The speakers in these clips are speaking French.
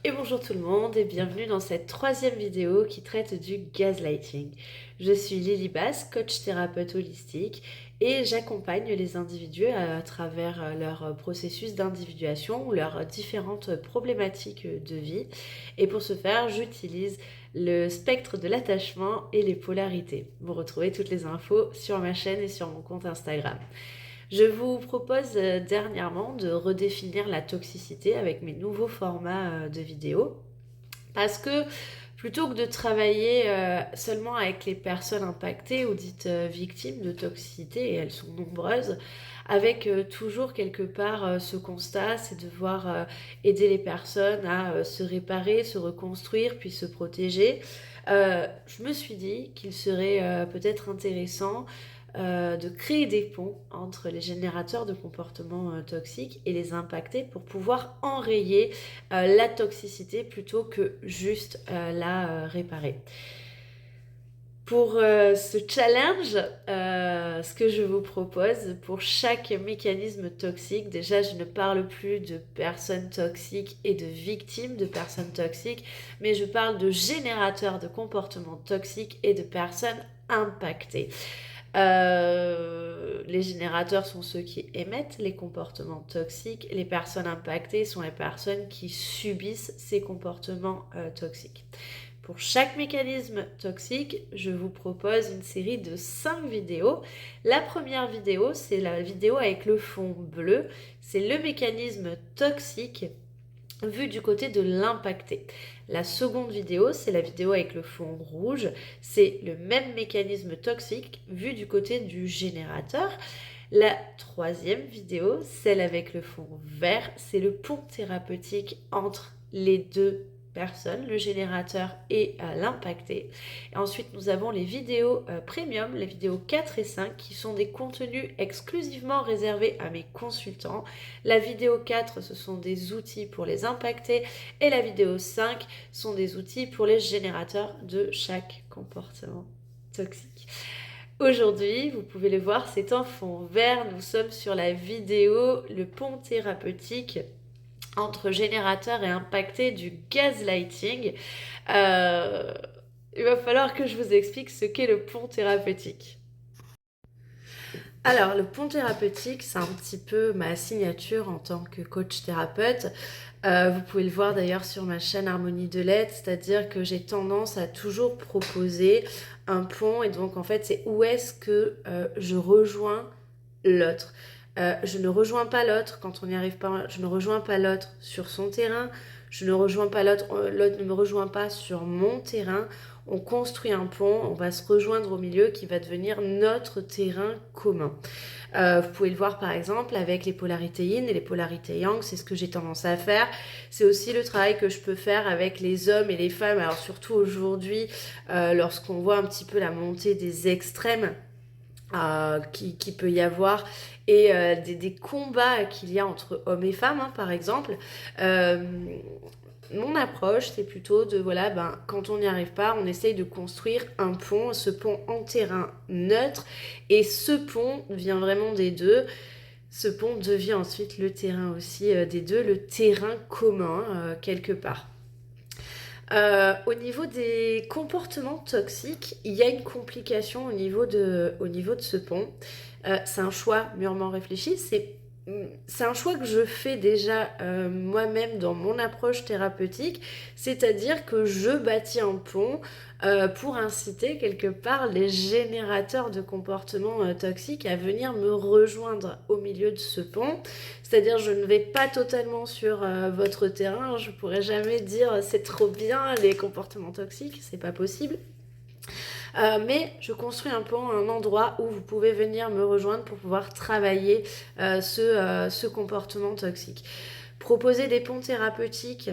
Et bonjour tout le monde et bienvenue dans cette troisième vidéo qui traite du gaslighting. Je suis Lily Bass, coach thérapeute holistique et j'accompagne les individus à travers leur processus d'individuation ou leurs différentes problématiques de vie. Et pour ce faire, j'utilise le spectre de l'attachement et les polarités. Vous retrouvez toutes les infos sur ma chaîne et sur mon compte Instagram. Je vous propose dernièrement de redéfinir la toxicité avec mes nouveaux formats de vidéos parce que plutôt que de travailler seulement avec les personnes impactées ou dites victimes de toxicité, et elles sont nombreuses, avec toujours quelque part ce constat, c'est de devoir aider les personnes à se réparer, se reconstruire, puis se protéger. Je me suis dit qu'il serait peut-être intéressant de créer des ponts entre les générateurs de comportements toxiques et les impactés pour pouvoir enrayer la toxicité plutôt que juste la réparer. Pour ce challenge, ce que je vous propose, pour chaque mécanisme toxique, déjà je ne parle plus de personnes toxiques et de victimes de personnes toxiques, mais je parle de générateurs de comportements toxiques et de personnes impactées. Les générateurs sont ceux qui émettent les comportements toxiques. Les personnes impactées sont les personnes qui subissent ces comportements toxiques. Pour chaque mécanisme toxique, je vous propose une série de 5 vidéos. La première vidéo, c'est la vidéo avec le fond bleu. C'est le mécanisme toxique vu du côté de l'impacté. La seconde vidéo, c'est la vidéo avec le fond rouge. C'est le même mécanisme toxique vu du côté du générateur. La troisième vidéo, celle avec le fond vert, c'est le pont thérapeutique entre les deux personnes, le générateur et l'impacté. Et ensuite, nous avons les vidéos premium, les vidéos 4 et 5, qui sont des contenus exclusivement réservés à mes consultants. La vidéo 4, ce sont des outils pour les impactés, et la vidéo 5 sont des outils pour les générateurs de chaque comportement toxique. Aujourd'hui, vous pouvez le voir, c'est en fond vert. Nous sommes sur la vidéo Le pont thérapeutique entre générateur et impacté du gaslighting. Il va falloir que je vous explique ce qu'est le pont thérapeutique. Alors, le pont thérapeutique, c'est un petit peu ma signature en tant que coach thérapeute. Vous pouvez le voir d'ailleurs sur ma chaîne Harmonie de l'être, c'est-à-dire que j'ai tendance à toujours proposer un pont et donc en fait c'est où est-ce que je rejoins l'autre. Je ne rejoins pas l'autre quand on n'y arrive pas, je ne rejoins pas l'autre sur son terrain, je ne rejoins pas l'autre, l'autre ne me rejoint pas sur mon terrain. On construit un pont, on va se rejoindre au milieu qui va devenir notre terrain commun. Vous pouvez le voir par exemple avec les polarités yin et les polarités yang, c'est ce que j'ai tendance à faire. C'est aussi le travail que je peux faire avec les hommes et les femmes, alors surtout aujourd'hui, lorsqu'on voit un petit peu la montée des extrêmes qui peut y avoir et des combats qu'il y a entre hommes et femmes, hein, par exemple. Mon approche, c'est plutôt de, voilà, quand on n'y arrive pas, on essaye de construire un pont, ce pont en terrain neutre, et ce pont vient vraiment des deux. Ce pont devient ensuite le terrain aussi des deux, le terrain commun, quelque part. Au niveau des comportements toxiques, il y a une complication au niveau de ce pont. C'est un choix mûrement réfléchi, c'est un choix que je fais déjà moi-même dans mon approche thérapeutique, c'est-à-dire que je bâtis un pont pour inciter quelque part les générateurs de comportements toxiques à venir me rejoindre au milieu de ce pont. C'est-à-dire je ne vais pas totalement sur votre terrain, je pourrais jamais dire c'est trop bien les comportements toxiques, c'est pas possible. Mais je construis un pont, un endroit où vous pouvez venir me rejoindre pour pouvoir travailler ce comportement toxique. Proposer des ponts thérapeutiques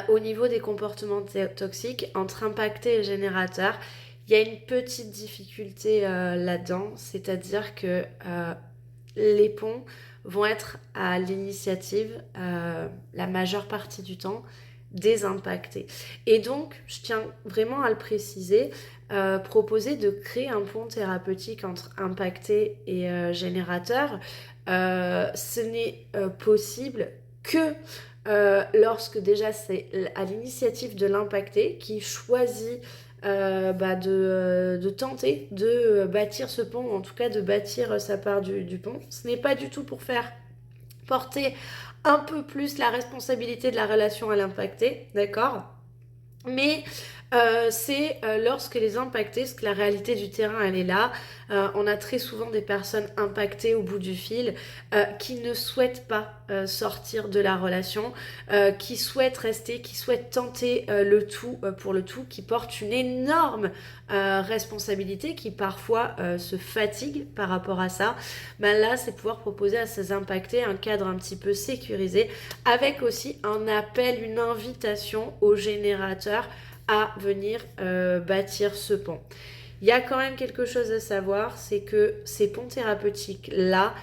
au niveau des comportements toxiques entre impacté et générateur. Il y a une petite difficulté là-dedans, c'est-à-dire que les ponts vont être à l'initiative la majeure partie du temps des impactés. Et donc, je tiens vraiment à le préciser, proposer de créer un pont thérapeutique entre impacté et générateur, ce n'est possible que lorsque déjà c'est à l'initiative de l'impacté qui choisit de tenter de bâtir ce pont, ou en tout cas de bâtir sa part du pont. Ce n'est pas du tout pour faire porter un peu plus la responsabilité de la relation à l'impacté, d'accord? Mais c'est lorsque les impactés, parce que la réalité du terrain elle est là, on a très souvent des personnes impactées au bout du fil qui ne souhaitent pas sortir de la relation, qui souhaitent rester, qui souhaitent tenter le tout pour le tout, qui portent une énorme responsabilité, qui parfois se fatiguent par rapport à ça. Ben là, c'est pouvoir proposer à ces impactés un cadre un petit peu sécurisé, avec aussi un appel, une invitation aux générateurs à venir bâtir ce pont. Il y a quand même quelque chose à savoir, c'est que ces ponts thérapeutiques-là,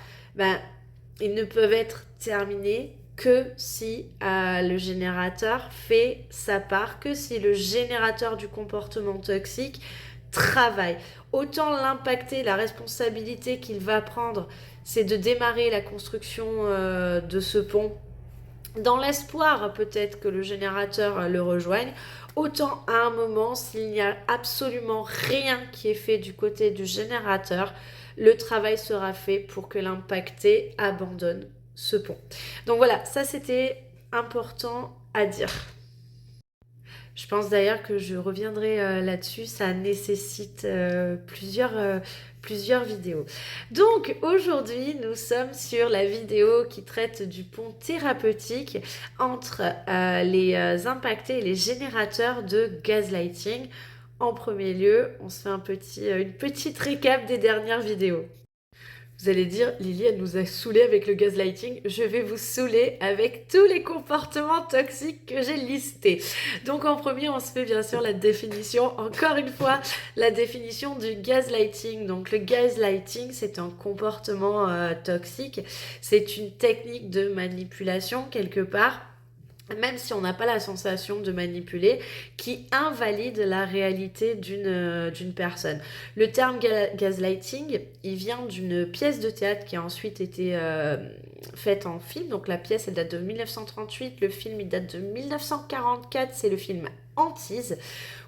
ils ne peuvent être terminés que si le générateur fait sa part, que si le générateur du comportement toxique travaille. Autant l'impacter, la responsabilité qu'il va prendre, c'est de démarrer la construction de ce pont dans l'espoir peut-être que le générateur le rejoigne, autant à un moment, s'il n'y a absolument rien qui est fait du côté du générateur, le travail sera fait pour que l'impacté abandonne ce pont. Donc voilà, ça c'était important à dire. Je pense d'ailleurs que je reviendrai là-dessus, ça nécessite plusieurs vidéos. Donc aujourd'hui, nous sommes sur la vidéo qui traite du pont thérapeutique entre les impactés et les générateurs de gaslighting. En premier lieu, on se fait une petite récap des dernières vidéos. Vous allez dire, Lily, elle nous a saoulés avec le gaslighting. Je vais vous saouler avec tous les comportements toxiques que j'ai listés. Donc en premier, on se fait bien sûr la définition, encore une fois, la définition du gaslighting. Donc le gaslighting, c'est un comportement toxique. C'est une technique de manipulation quelque part, même si on n'a pas la sensation de manipuler, qui invalide la réalité d'une personne. Le terme gaslighting, il vient d'une pièce de théâtre qui a ensuite été faite en film. Donc la pièce, elle date de 1938, le film, il date de 1944, c'est le film Antise,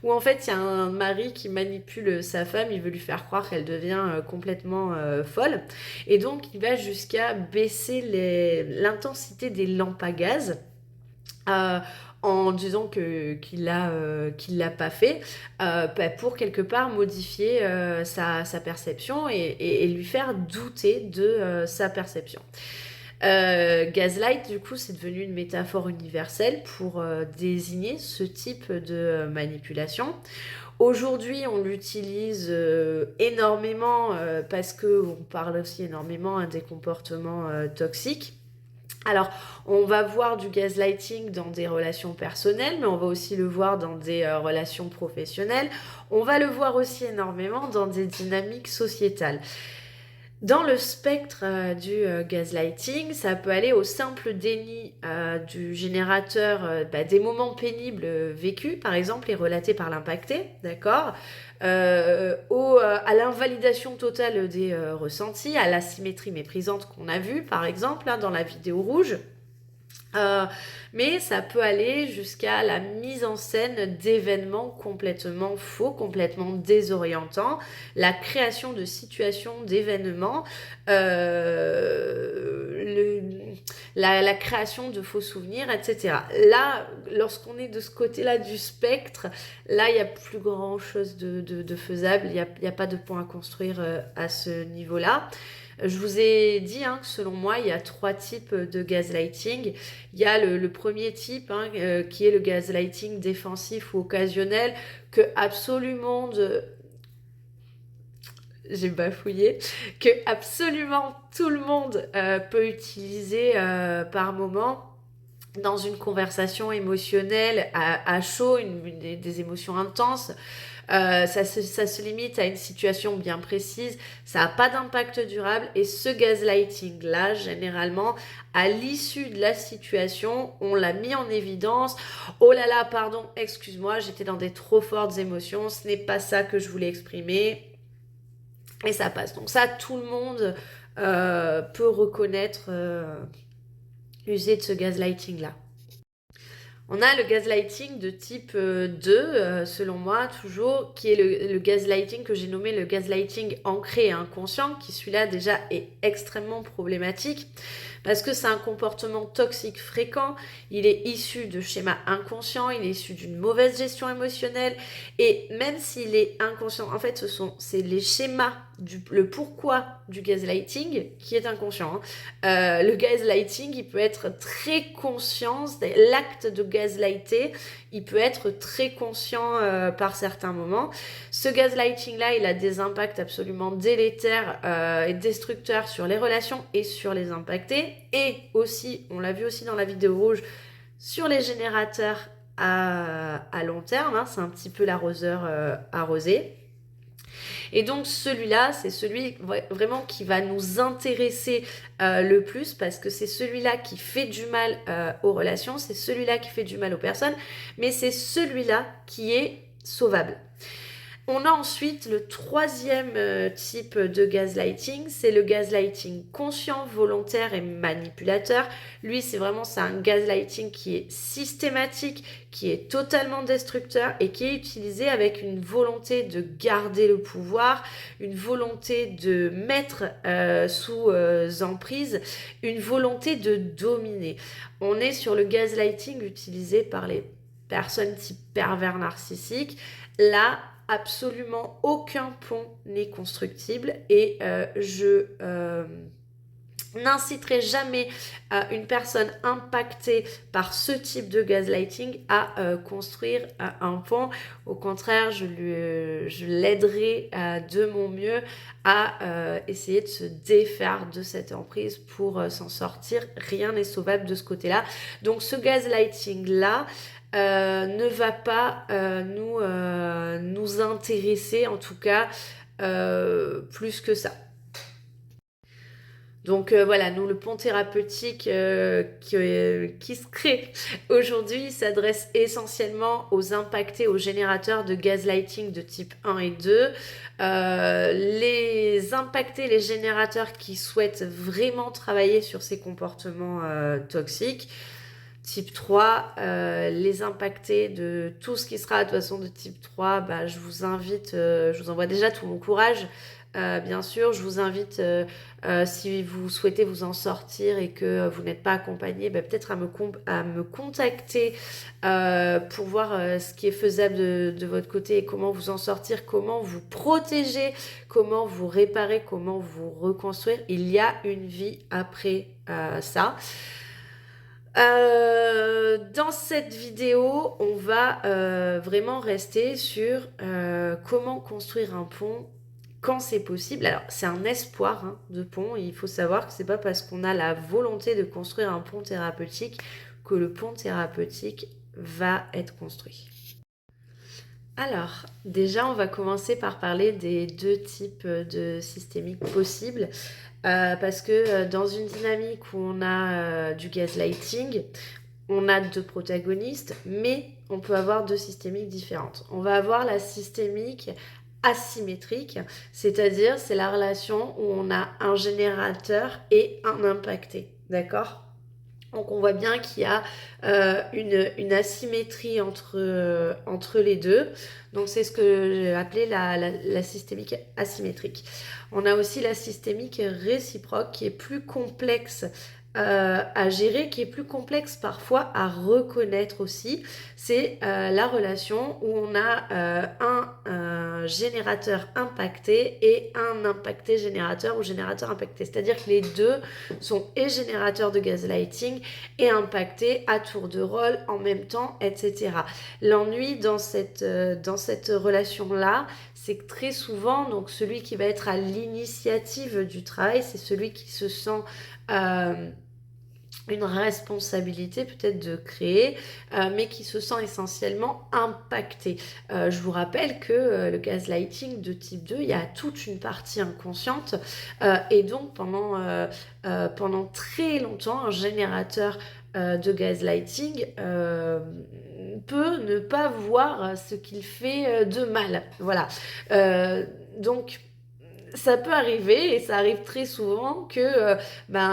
où en fait, il y a un mari qui manipule sa femme, il veut lui faire croire qu'elle devient complètement folle. Et donc, il va jusqu'à baisser l'intensité des lampes à gaz, en disant qu'il l'a pas fait, pour quelque part modifier sa perception et lui faire douter de sa perception. Gaslight, du coup, c'est devenu une métaphore universelle pour désigner ce type de manipulation. Aujourd'hui, on l'utilise énormément parce qu'on parle aussi énormément des comportements toxiques. Alors, on va voir du gaslighting dans des relations personnelles, mais on va aussi le voir dans des relations professionnelles. On va le voir aussi énormément dans des dynamiques sociétales. Dans le spectre du gaslighting, ça peut aller au simple déni du générateur des moments pénibles vécus, par exemple, et relatés par l'impacté, d'accord, à l'invalidation totale des ressentis, à l'asymétrie méprisante qu'on a vue, par exemple, dans la vidéo rouge. Mais ça peut aller jusqu'à la mise en scène d'événements complètement faux, complètement désorientants, la création de situations, d'événements, la création de faux souvenirs, etc. Là, lorsqu'on est de ce côté-là du spectre, là, il n'y a plus grand-chose de faisable, il n'y a pas de point à construire à ce niveau-là. Je vous ai dit que selon moi, il y a 3 types de gaslighting. Il y a le premier type qui est le gaslighting défensif ou occasionnel que absolument j'ai bafouillé, que absolument tout le monde peut utiliser par moment dans une conversation émotionnelle à chaud, des émotions intenses. Ça se limite à une situation bien précise, ça n'a pas d'impact durable et ce gaslighting-là, généralement, à l'issue de la situation, on l'a mis en évidence. Oh là là, pardon, excuse-moi, j'étais dans des trop fortes émotions, ce n'est pas ça que je voulais exprimer. Et ça passe. Donc ça, tout le monde peut reconnaître, user de ce gaslighting-là. On a le gaslighting de type 2, selon moi, toujours, qui est le gaslighting que j'ai nommé le gaslighting ancré et inconscient, qui celui-là déjà est extrêmement problématique, parce que c'est un comportement toxique fréquent, il est issu de schémas inconscients, il est issu d'une mauvaise gestion émotionnelle, et même s'il est inconscient, en fait, c'est les schémas, le pourquoi du gaslighting qui est inconscient. Le gaslighting, il peut être très conscient, l'acte de gaslighter, il peut être très conscient par certains moments. Ce gaslighting-là, il a des impacts absolument délétères et destructeurs sur les relations et sur les impactés. Et aussi, on l'a vu aussi dans la vidéo rouge, sur les générateurs à long terme, hein, c'est un petit peu l'arroseur arrosé. Et donc celui-là, c'est celui vraiment qui va nous intéresser le plus, parce que c'est celui-là qui fait du mal aux relations, c'est celui-là qui fait du mal aux personnes, mais c'est celui-là qui est sauvable. On a ensuite le troisième type de gaslighting, c'est le gaslighting conscient, volontaire et manipulateur. Lui, c'est un gaslighting qui est systématique, qui est totalement destructeur et qui est utilisé avec une volonté de garder le pouvoir, une volonté de mettre sous emprise, une volonté de dominer. On est sur le gaslighting utilisé par les personnes type pervers narcissique. Là, absolument aucun pont n'est constructible et je n'inciterai jamais une personne impactée par ce type de gaslighting à construire un pont. Au contraire, je l'aiderai de mon mieux à essayer de se défaire de cette emprise pour s'en sortir. Rien n'est sauvable de ce côté-là. Donc ce gaslighting-là, ne va pas nous intéresser, en tout cas, plus que ça. Donc voilà, nous, le pont thérapeutique qui se crée aujourd'hui s'adresse essentiellement aux impactés, aux générateurs de gaslighting de type 1 et 2. Les impactés, les générateurs qui souhaitent vraiment travailler sur ces comportements toxiques. Type 3, les impactés de tout ce qui sera de toute façon de type 3, je vous invite, je vous envoie déjà tout mon courage. Bien sûr, je vous invite, si vous souhaitez vous en sortir et que vous n'êtes pas accompagné, peut-être à me contacter pour voir ce qui est faisable de votre côté et comment vous en sortir, comment vous protéger, comment vous réparer, comment vous reconstruire. Il y a une vie après ça. Dans cette vidéo, on va vraiment rester sur comment construire un pont quand c'est possible. Alors, c'est un espoir de pont. Il faut savoir que c'est pas parce qu'on a la volonté de construire un pont thérapeutique que le pont thérapeutique va être construit. Alors, déjà, on va commencer par parler des deux types de systémiques possibles. Parce que dans une dynamique où on a du gaslighting, on a deux protagonistes, mais on peut avoir deux systémiques différentes. On va avoir la systémique asymétrique, c'est-à-dire c'est la relation où on a un générateur et un impacté, d'accord ? Donc on voit bien qu'il y a une asymétrie entre les deux. Donc c'est ce que j'ai appelé la systémique asymétrique. On a aussi la systémique réciproque qui est plus complexe à gérer, qui est plus complexe parfois à reconnaître aussi. C'est la relation où on a un générateur impacté et un impacté générateur ou générateur impacté. C'est-à-dire que les deux sont et générateurs de gaslighting et impactés à tour de rôle en même temps, etc. L'ennui dans cette relation-là, c'est que très souvent, donc celui qui va être à l'initiative du travail, c'est celui qui se sent une responsabilité peut-être de créer, mais qui se sent essentiellement impacté. Je vous rappelle que le gaslighting de type 2, il y a toute une partie inconsciente, et donc pendant très longtemps, un générateur de gaslighting peut ne pas voir ce qu'il fait de mal. Voilà. Donc, ça peut arriver, et ça arrive très souvent, que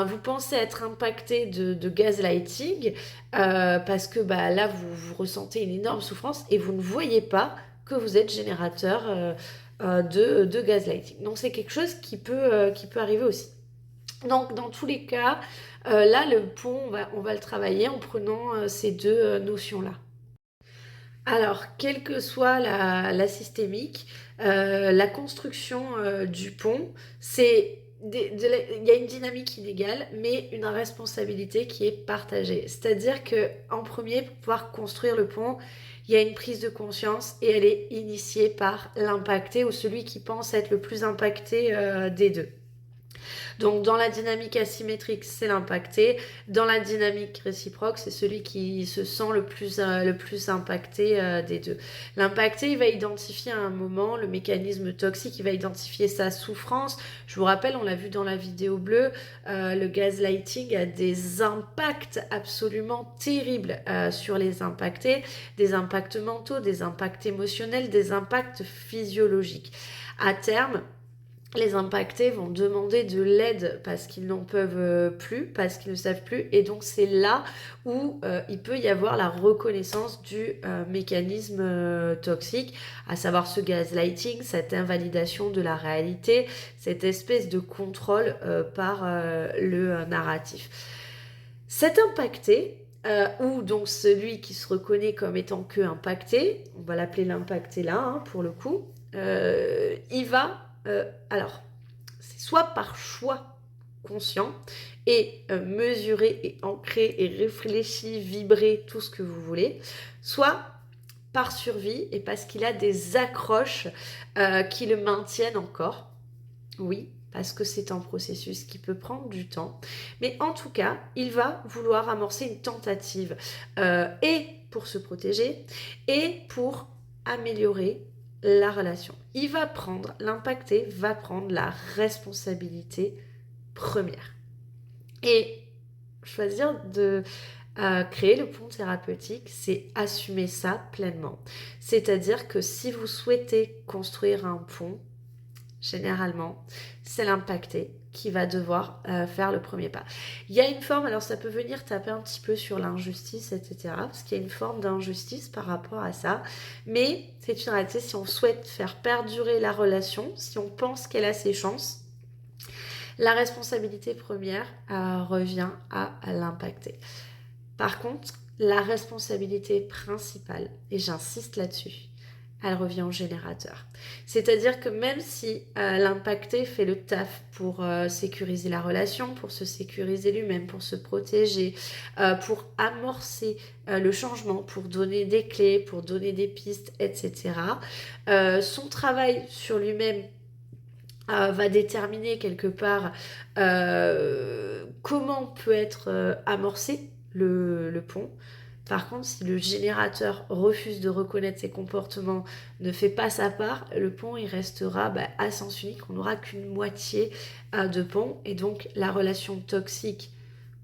vous pensez être impacté de gaslighting parce que là, vous ressentez une énorme souffrance et vous ne voyez pas que vous êtes générateur de gaslighting. Donc c'est quelque chose qui peut arriver aussi. Donc dans tous les cas, là, le pont, on va le travailler en prenant ces deux notions-là. Alors, quelle que soit la systémique, la construction du pont, il y a une dynamique inégale, mais une responsabilité qui est partagée. C'est-à-dire que en premier, pour pouvoir construire le pont, il y a une prise de conscience et elle est initiée par l'impacté ou celui qui pense être le plus impacté des deux. Donc dans la dynamique asymétrique, c'est l'impacté. Dans la dynamique réciproque, c'est celui qui se sent le plus impacté des deux. L'impacté, il va identifier à un moment le mécanisme toxique, il va identifier sa souffrance. Je vous rappelle, on l'a vu dans la vidéo bleue, le gaslighting a des impacts absolument terribles sur les impactés, des impacts mentaux, des impacts émotionnels, des impacts physiologiques. À terme, les impactés vont demander de l'aide parce qu'ils n'en peuvent plus, parce qu'ils ne savent plus. Et donc c'est là où il peut y avoir la reconnaissance du mécanisme toxique, à savoir ce gaslighting, cette invalidation de la réalité, cette espèce de contrôle par le narratif. Cet impacté, ou donc celui qui se reconnaît comme étant que impacté, on va l'appeler l'impacté là, pour le coup, il va alors, c'est soit par choix conscient et mesuré et ancré et réfléchi, vibré, tout ce que vous voulez, soit par survie et parce qu'il a des accroches qui le maintiennent encore. Oui, parce que c'est un processus qui peut prendre du temps. Mais en tout cas, il va vouloir amorcer une tentative et pour se protéger et pour améliorer la relation. L'impacté va prendre la responsabilité première. Et choisir de créer le pont thérapeutique, c'est assumer ça pleinement. C'est-à-dire que si vous souhaitez construire un pont, généralement, c'est l'impacté qui va devoir faire le premier pas. Il y a une forme, alors ça peut venir taper un petit peu sur l'injustice, etc. Parce qu'il y a une forme d'injustice par rapport à ça. Mais c'est une réalité, si on souhaite faire perdurer la relation, si on pense qu'elle a ses chances, la responsabilité première revient à l'impacté. Par contre, la responsabilité principale, et j'insiste là-dessus, elle revient au générateur. C'est-à-dire que même si l'impacté fait le taf pour sécuriser la relation, pour se sécuriser lui-même, pour se protéger, pour amorcer le changement, pour donner des clés, pour donner des pistes, etc., son travail sur lui-même va déterminer quelque part comment peut être amorcé le pont. Par contre, si le générateur refuse de reconnaître ses comportements, ne fait pas sa part, le pont il restera à sens unique, on n'aura qu'une moitié de pont et donc la relation toxique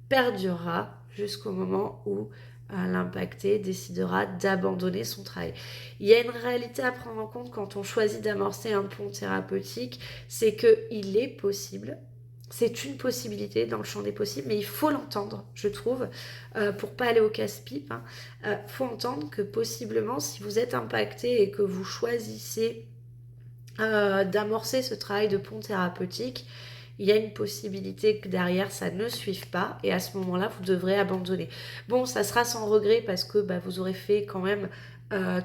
perdurera jusqu'au moment où l'impacté décidera d'abandonner son travail. Il y a une réalité à prendre en compte quand on choisit d'amorcer un pont thérapeutique, c'est qu'il est possible, c'est une possibilité dans le champ des possibles, mais il faut l'entendre, je trouve, pour pas aller au casse-pipe. Faut entendre que possiblement, si vous êtes impacté et que vous choisissez d'amorcer ce travail de pont thérapeutique, il y a une possibilité que derrière ça ne suive pas et à ce moment-là vous devrez abandonner. Bon, ça sera sans regret parce que vous aurez fait quand même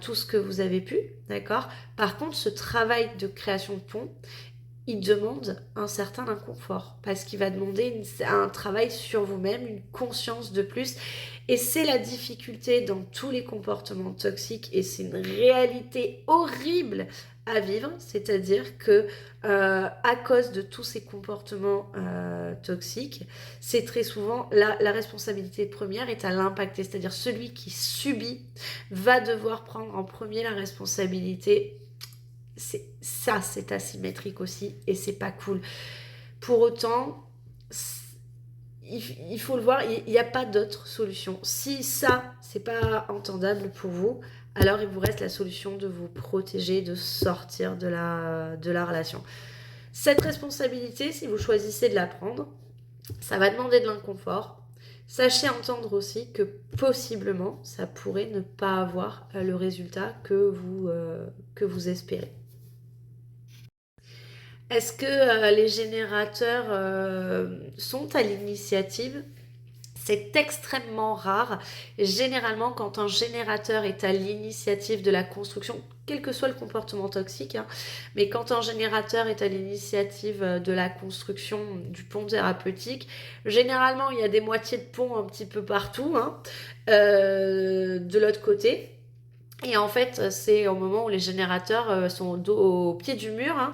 tout ce que vous avez pu, d'accord. Par contre, ce travail de création de pont, il demande un certain inconfort parce qu'il va demander un travail sur vous-même, une conscience de plus. Et c'est la difficulté dans tous les comportements toxiques et c'est une réalité horrible à vivre, c'est-à-dire que à cause de tous ces comportements toxiques, c'est très souvent la responsabilité première est à l'impacté, c'est-à-dire celui qui subit va devoir prendre en premier la responsabilité. C'est asymétrique aussi et c'est pas cool. Pour autant, il faut le voir, il n'y a pas d'autre solution. Si ça, c'est pas entendable pour vous, alors il vous reste la solution de vous protéger, de sortir de la relation. Cette responsabilité, si vous choisissez de la prendre, ça va demander de l'inconfort. Sachez entendre aussi que possiblement, ça pourrait ne pas avoir le résultat que vous espérez. Est-ce que les générateurs sont à l'initiative? C'est extrêmement rare. Généralement, quand un générateur est à l'initiative de la construction, quel que soit le comportement toxique, hein, mais quand un générateur est à l'initiative de la construction du pont thérapeutique, généralement, il y a des moitiés de pont un petit peu partout, hein, de l'autre côté. Et en fait, c'est au moment où les générateurs sont au pied du mur, hein,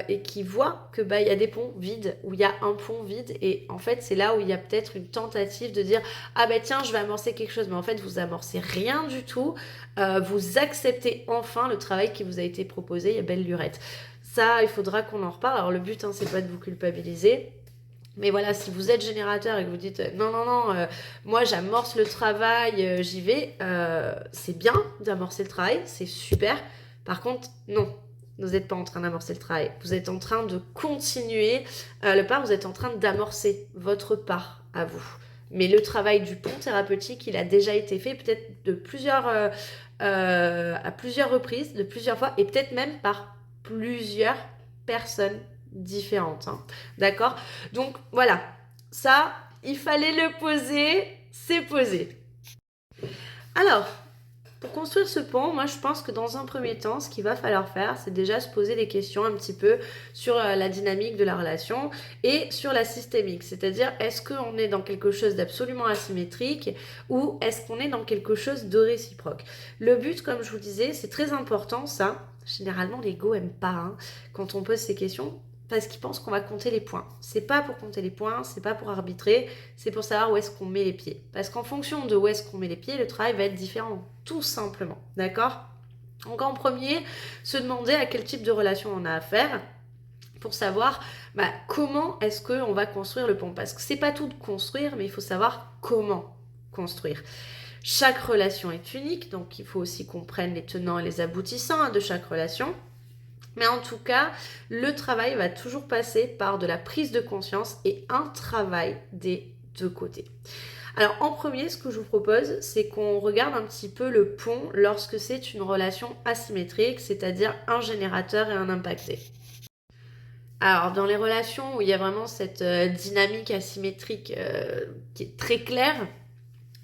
et qui voient que il y a des ponts vides, où il y a un pont vide. Et en fait, c'est là où il y a peut-être une tentative de dire ah tiens, je vais amorcer quelque chose. Mais en fait, vous amorcez rien du tout. Vous acceptez enfin le travail qui vous a été proposé. Il y a belle lurette. Ça, il faudra qu'on en reparle. Alors le but, hein, c'est pas de vous culpabiliser. Mais voilà, si vous êtes générateur et que vous dites non, moi j'amorce le travail, j'y vais, c'est bien d'amorcer le travail, c'est super. Par contre, non, vous n'êtes pas en train d'amorcer le travail. Vous êtes en train de continuer le pas, vous êtes en train d'amorcer votre part à vous. Mais le travail du pont thérapeutique, il a déjà été fait peut-être à plusieurs reprises, de plusieurs fois, et peut-être même par plusieurs personnes différentes. Hein. D'accord? Donc voilà, ça, il fallait le poser, c'est posé. Alors, pour construire ce pont, moi je pense que dans un premier temps, ce qu'il va falloir faire, c'est déjà se poser des questions un petit peu sur la dynamique de la relation et sur la systémique. C'est-à-dire, est-ce qu'on est dans quelque chose d'absolument asymétrique ou est-ce qu'on est dans quelque chose de réciproque? Le but, comme je vous disais, c'est très important ça. Généralement, l'ego aime pas hein, quand on pose ces questions parce qu'il pense qu'on va compter les points. C'est pas pour compter les points, c'est pas pour arbitrer, c'est pour savoir où est-ce qu'on met les pieds. Parce qu'en fonction de où est-ce qu'on met les pieds, le travail va être différent, tout simplement. D'accord? Donc en premier, se demander à quel type de relation on a affaire pour savoir comment est-ce qu'on va construire le pont. Parce que c'est pas tout de construire, mais il faut savoir comment construire. Chaque relation est unique, donc il faut aussi qu'on prenne les tenants et les aboutissants de chaque relation. Mais en tout cas, le travail va toujours passer par de la prise de conscience et un travail des deux côtés. Alors en premier, ce que je vous propose, c'est qu'on regarde un petit peu le pont lorsque c'est une relation asymétrique, c'est-à-dire un générateur et un impacté. Alors dans les relations où il y a vraiment cette dynamique asymétrique qui est très claire,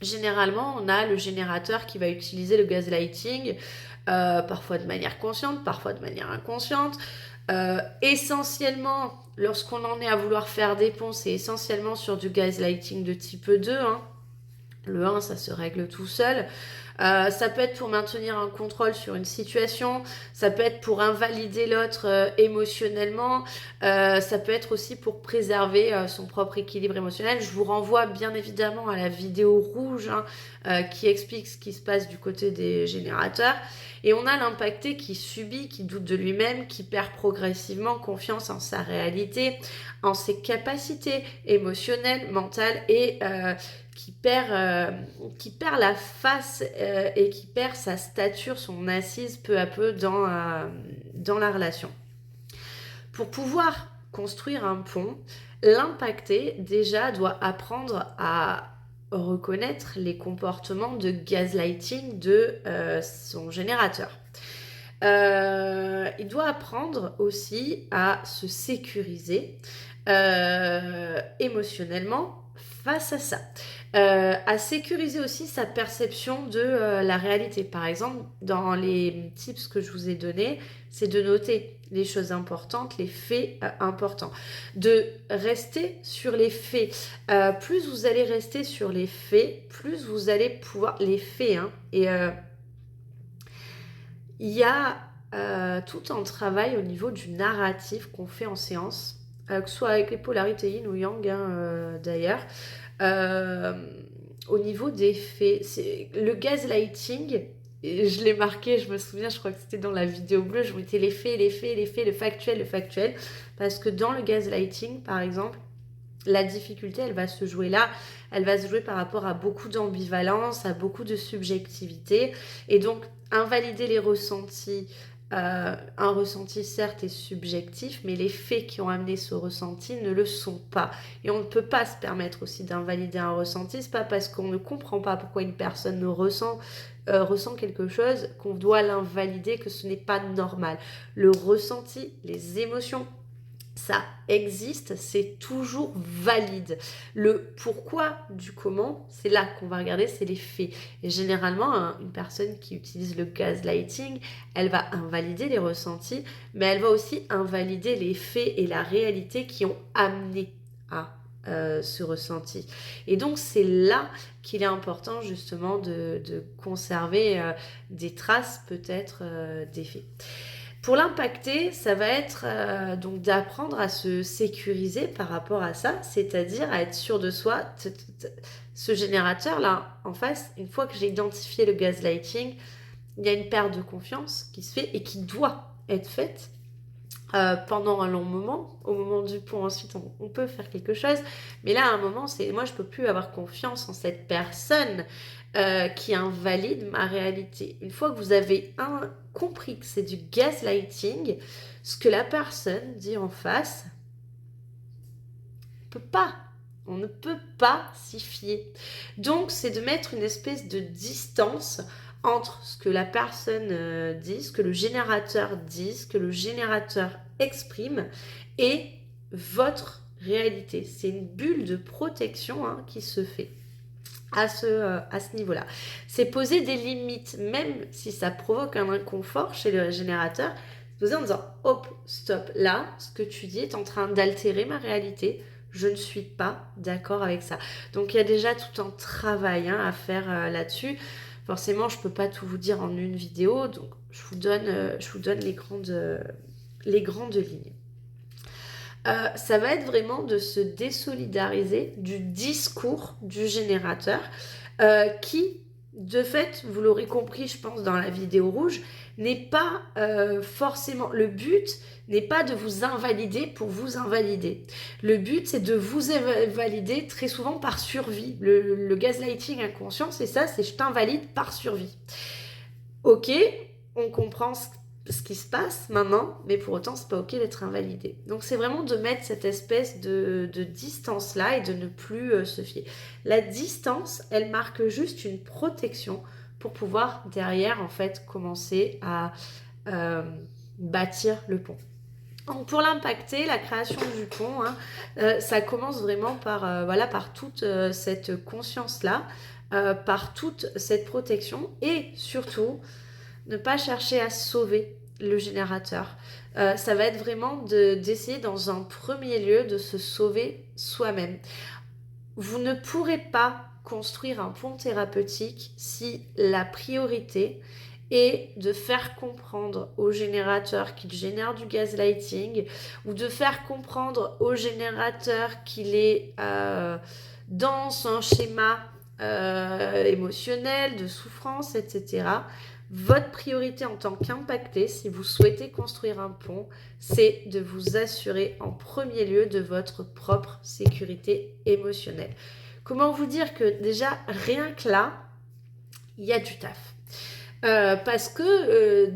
généralement, on a le générateur qui va utiliser le gaslighting, parfois de manière consciente, parfois de manière inconsciente. Essentiellement, lorsqu'on en est à vouloir faire des ponts, c'est essentiellement sur du gaslighting de type 2. Hein. Le 1, ça se règle tout seul. Ça peut être pour maintenir un contrôle sur une situation, ça peut être pour invalider l'autre émotionnellement, ça peut être aussi pour préserver son propre équilibre émotionnel. Je vous renvoie bien évidemment à la vidéo rouge hein, qui explique ce qui se passe du côté des générateurs. Et on a l'impacté qui subit, qui doute de lui-même, qui perd progressivement confiance en sa réalité, en ses capacités émotionnelles, mentales et qui perd la face et qui perd sa stature, son assise peu à peu dans la relation. Pour pouvoir construire un pont, l'impacté déjà doit apprendre à reconnaître les comportements de gaslighting de son générateur. Il doit apprendre aussi à se sécuriser émotionnellement face à ça. À sécuriser aussi sa perception de la réalité. Par exemple, dans les tips que je vous ai donnés, c'est de noter les choses importantes, les faits importants. De rester sur les faits. Plus vous allez rester sur les faits, plus vous allez pouvoir... Les faits, hein. Et il y a tout un travail au niveau du narratif qu'on fait en séance, que ce soit avec les polarités yin ou yang d'ailleurs. Au niveau des faits, c'est le gaslighting, et je l'ai marqué, je me souviens, je crois que c'était dans la vidéo bleue, je mettais les faits, le factuel, parce que dans le gaslighting, par exemple, la difficulté, elle va se jouer là, elle va se jouer par rapport à beaucoup d'ambivalence, à beaucoup de subjectivité, et donc invalider les ressentis un ressenti certes est subjectif, mais les faits qui ont amené ce ressenti ne le sont pas. Et on ne peut pas se permettre aussi d'invalider un ressenti. C'est pas parce qu'on ne comprend pas pourquoi une personne ressent quelque chose qu'on doit l'invalider, que ce n'est pas normal. Le ressenti, les émotions, ça existe, c'est toujours valide. Le pourquoi du comment, c'est là qu'on va regarder, c'est les faits. Et généralement, une personne qui utilise le gaslighting, elle va invalider les ressentis, mais elle va aussi invalider les faits et la réalité qui ont amené à ce ressenti. Et donc, c'est là qu'il est important justement de conserver des traces peut-être des faits. Pour l'impacter, ça va être donc d'apprendre à se sécuriser par rapport à ça, c'est-à-dire à être sûr de soi. Ce générateur-là, en face, une fois que j'ai identifié le gaslighting, il y a une perte de confiance qui se fait et qui doit être faite pendant un long moment. Au moment du pont, ensuite, on peut faire quelque chose. Mais là, à un moment, moi, je ne peux plus avoir confiance en cette personne qui invalide ma réalité. Une fois que vous avez compris que c'est du gaslighting, ce que la personne dit en face, on ne peut pas s'y fier. Donc, c'est de mettre une espèce de distance entre ce que la personne dit, ce que le générateur dit, ce que le générateur exprime et votre réalité. C'est une bulle de protection qui se fait à ce niveau-là. C'est poser des limites, même si ça provoque un inconfort chez le générateur, poser en disant « Hop, stop, là, ce que tu dis est en train d'altérer ma réalité. Je ne suis pas d'accord avec ça. » Donc, il y a déjà tout un travail à faire là-dessus. Forcément, je ne peux pas tout vous dire en une vidéo, donc je vous donne les grandes lignes. Ça va être vraiment de se désolidariser du discours du générateur qui, de fait, vous l'aurez compris, je pense, dans la vidéo rouge, n'est pas forcément... Le but n'est pas de vous invalider pour vous invalider. Le but, c'est de vous invalider très souvent par survie. Le gaslighting inconscient, c'est ça, c'est je t'invalide par survie. Ok, on comprend ce qui se passe maintenant, mais pour autant, c'est pas ok d'être invalidé. Donc, c'est vraiment de mettre cette espèce de distance-là et de ne plus se fier. La distance, elle marque juste une protection pour pouvoir, derrière, en fait, commencer à bâtir le pont. Donc, pour l'impacter, la création du pont, ça commence vraiment par toute cette conscience-là, par toute cette protection et surtout, ne pas chercher à sauver le générateur. Ça va être vraiment d'essayer dans un premier lieu de se sauver soi-même. Vous ne pourrez pas construire un pont thérapeutique si la priorité est de faire comprendre au générateur qu'il génère du gaslighting ou de faire comprendre au générateur qu'il est dans un schéma émotionnel, de souffrance, etc. Votre priorité en tant qu'impacté, si vous souhaitez construire un pont, c'est de vous assurer en premier lieu de votre propre sécurité émotionnelle. Comment vous dire que déjà, rien que là, il y a du taf. Parce que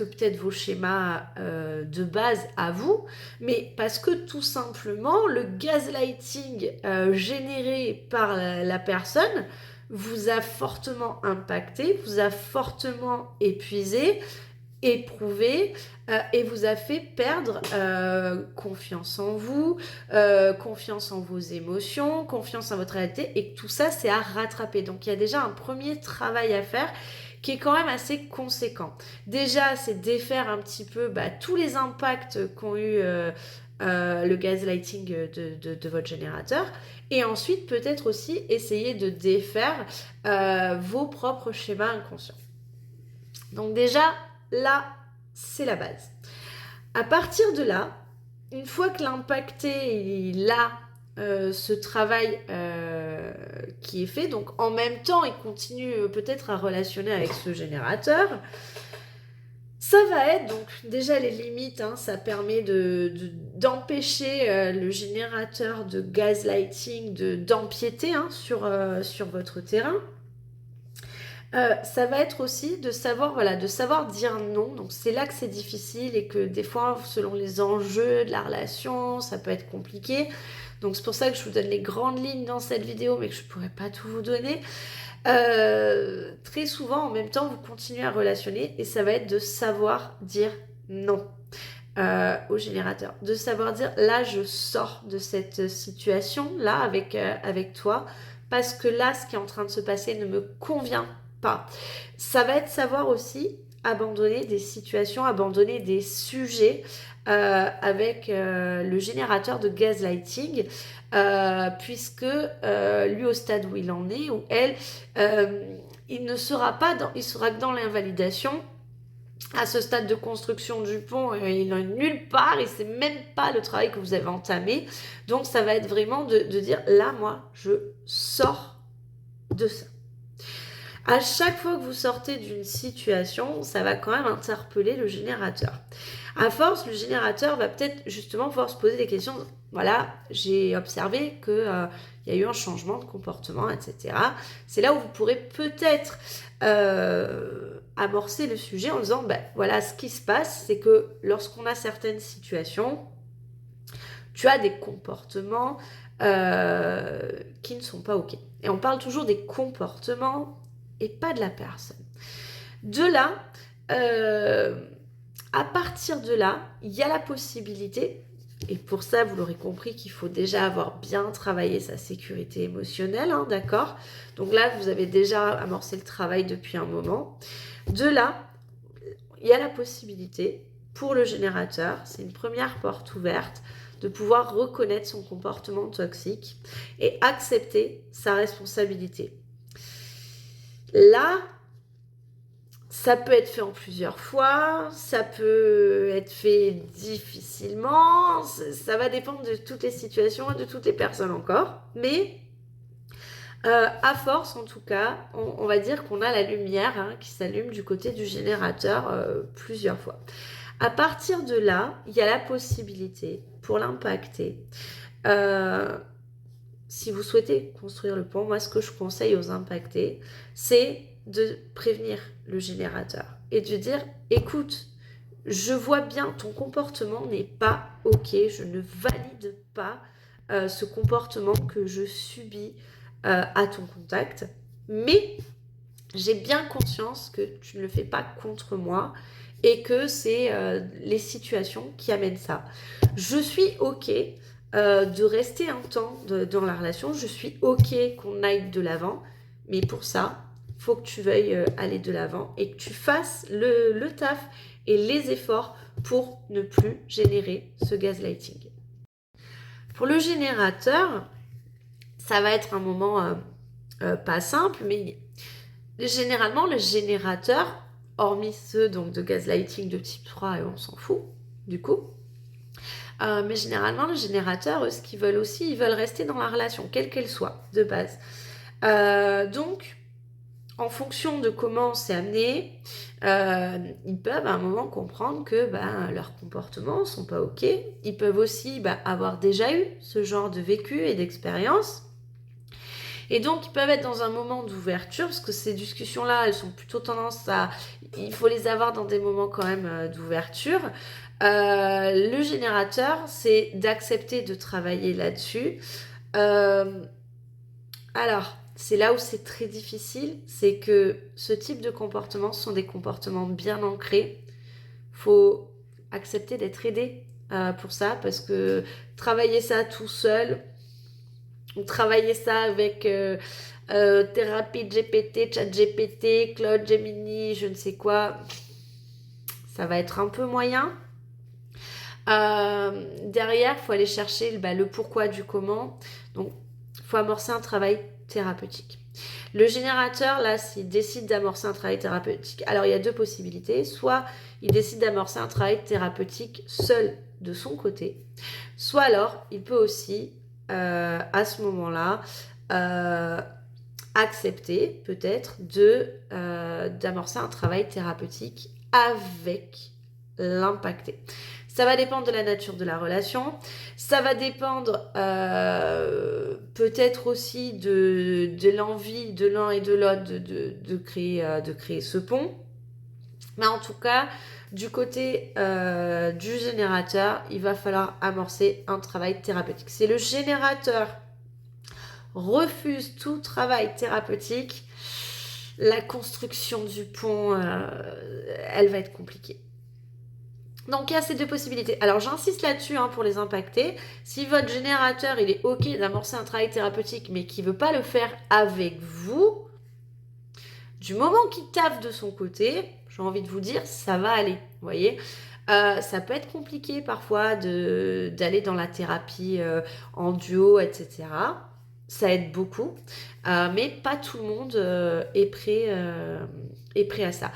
peut-être vos schémas de base à vous, mais parce que tout simplement le gaslighting généré par la personne vous a fortement impacté, vous a fortement épuisé, éprouvé et vous a fait perdre confiance en vous, confiance en vos émotions, confiance en votre réalité, et que tout ça c'est à rattraper. Donc il y a déjà un premier travail à faire qui est quand même assez conséquent. Déjà, c'est défaire un petit peu tous les impacts qu'ont eu le gaslighting de votre générateur. Et ensuite, peut-être aussi essayer de défaire vos propres schémas inconscients. Donc déjà, là, c'est la base. À partir de là, une fois que l'impacté il a ce travail qui est fait, donc en même temps, il continue peut-être à relationner avec ce générateur. Ça va être donc déjà les limites, ça permet d'empêcher le générateur de gaslighting d'empiéter sur votre terrain. Ça va être aussi de savoir, voilà, de savoir dire non. Donc c'est là que c'est difficile et que des fois, selon les enjeux de la relation, ça peut être compliqué. Donc c'est pour ça que je vous donne les grandes lignes dans cette vidéo, mais que je ne pourrais pas tout vous donner. Très souvent, en même temps, vous continuez à relationner et ça va être de savoir dire non au générateur. De savoir dire, là, je sors de cette situation-là avec toi parce que là, ce qui est en train de se passer ne me convient pas. Ça va être savoir aussi abandonner des situations, abandonner des sujets avec le générateur de gaslighting, puisque lui, au stade où il en est, ou elle, il ne sera pas dans, il sera que dans l'invalidation. À ce stade de construction du pont, il n'est nulle part, il ne sait même pas le travail que vous avez entamé. Donc ça va être vraiment de dire, là, moi, je sors de ça. À chaque fois que vous sortez d'une situation, ça va quand même interpeller le générateur. À force, le générateur va peut-être justement pouvoir se poser des questions. Voilà, j'ai observé qu'il y a eu un changement de comportement, etc. C'est là où vous pourrez peut-être amorcer le sujet en disant, ben, voilà, ce qui se passe, c'est que lorsqu'on a certaines situations, tu as des comportements qui ne sont pas OK. Et on parle toujours des comportements et pas de la personne. De là, à partir de là, il y a la possibilité, et pour ça, vous l'aurez compris qu'il faut déjà avoir bien travaillé sa sécurité émotionnelle, hein, d'accord? Donc là, vous avez déjà amorcé le travail depuis un moment. De là, il y a la possibilité pour le générateur, c'est une première porte ouverte, de pouvoir reconnaître son comportement toxique et accepter sa responsabilité. Là, ça peut être fait en plusieurs fois, ça peut être fait difficilement, ça va dépendre de toutes les situations et de toutes les personnes encore, mais à force en tout cas, on va dire qu'on a la lumière qui s'allume du côté du générateur plusieurs fois. À partir de là, il y a la possibilité pour l'impacté, si vous souhaitez construire le pont, moi ce que je conseille aux impactés, c'est de prévenir le générateur et de dire, écoute, je vois bien ton comportement n'est pas OK, je ne valide pas ce comportement que je subis à ton contact, mais j'ai bien conscience que tu ne le fais pas contre moi et que c'est les situations qui amènent ça. Je suis OK de rester un temps dans la relation, je suis OK qu'on aille de l'avant, mais pour ça, il faut que tu veuilles aller de l'avant et que tu fasses le taf et les efforts pour ne plus générer ce gaslighting. Pour le générateur, ça va être un moment pas simple, mais généralement, le générateur, hormis ceux donc, de gaslighting de type 3, et on s'en fout, du coup, mais généralement, le générateur, eux, ce qu'ils veulent aussi, ils veulent rester dans la relation, quelle qu'elle soit, de base. Donc, en fonction de comment c'est amené, ils peuvent à un moment comprendre que leurs comportements ne sont pas OK. Ils peuvent aussi avoir déjà eu ce genre de vécu et d'expérience. Et donc, ils peuvent être dans un moment d'ouverture, parce que ces discussions-là, elles sont plutôt tendance à... Il faut les avoir dans des moments quand même d'ouverture. Le générateur, c'est d'accepter de travailler là-dessus. Alors, c'est là où c'est très difficile, c'est que ce type de comportements sont des comportements bien ancrés. Il faut accepter d'être aidé pour ça, parce que travailler ça tout seul... Travailler ça avec thérapie GPT, chat GPT, Claude, Gemini, je ne sais quoi, ça va être un peu moyen. Derrière, il faut aller chercher le pourquoi du comment. Donc, il faut amorcer un travail thérapeutique. Le générateur, là, s'il décide d'amorcer un travail thérapeutique, alors il y a deux possibilités. Soit il décide d'amorcer un travail thérapeutique seul de son côté, soit alors il peut aussi à ce moment-là accepter peut-être d'amorcer un travail thérapeutique avec l'impacté. Ça va dépendre de la nature de la relation. Ça va dépendre peut-être aussi de l'envie de l'un et de l'autre de créer ce pont. Mais en tout cas, du côté du générateur, il va falloir amorcer un travail thérapeutique. Si le générateur refuse tout travail thérapeutique, la construction du pont, elle va être compliquée. Donc il y a ces deux possibilités. Alors j'insiste là-dessus pour les impacter. Si votre générateur il est ok d'amorcer un travail thérapeutique mais qu'il ne veut pas le faire avec vous, du moment qu'il taffe de son côté, j'ai envie de vous dire, ça va aller. Vous voyez, ça peut être compliqué parfois d'aller dans la thérapie en duo, etc. Ça aide beaucoup, mais pas tout le monde est prêt à ça.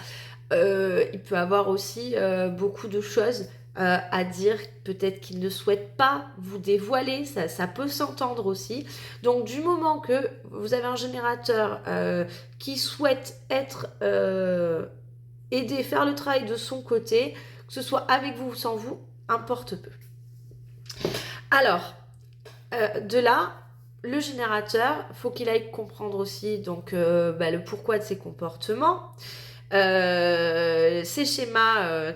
Il peut avoir aussi beaucoup de choses à dire, peut-être qu'il ne souhaite pas vous dévoiler, ça peut s'entendre aussi. Donc du moment que vous avez un générateur qui souhaite être aidé, faire le travail de son côté, que ce soit avec vous ou sans vous, importe peu. Alors, de là, le générateur, faut qu'il aille comprendre aussi donc, le pourquoi de ses comportements. Ces schémas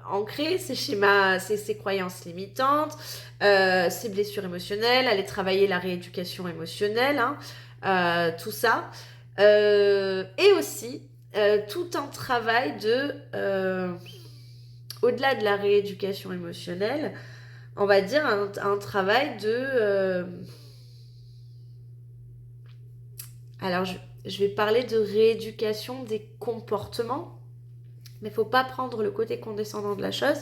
ancrés, ces schémas, ces croyances limitantes, ces blessures émotionnelles, aller travailler la rééducation émotionnelle, tout ça. Et aussi tout un travail au-delà de la rééducation émotionnelle, on va dire un travail de... alors, je vais parler de rééducation des comportements, mais il ne faut pas prendre le côté condescendant de la chose,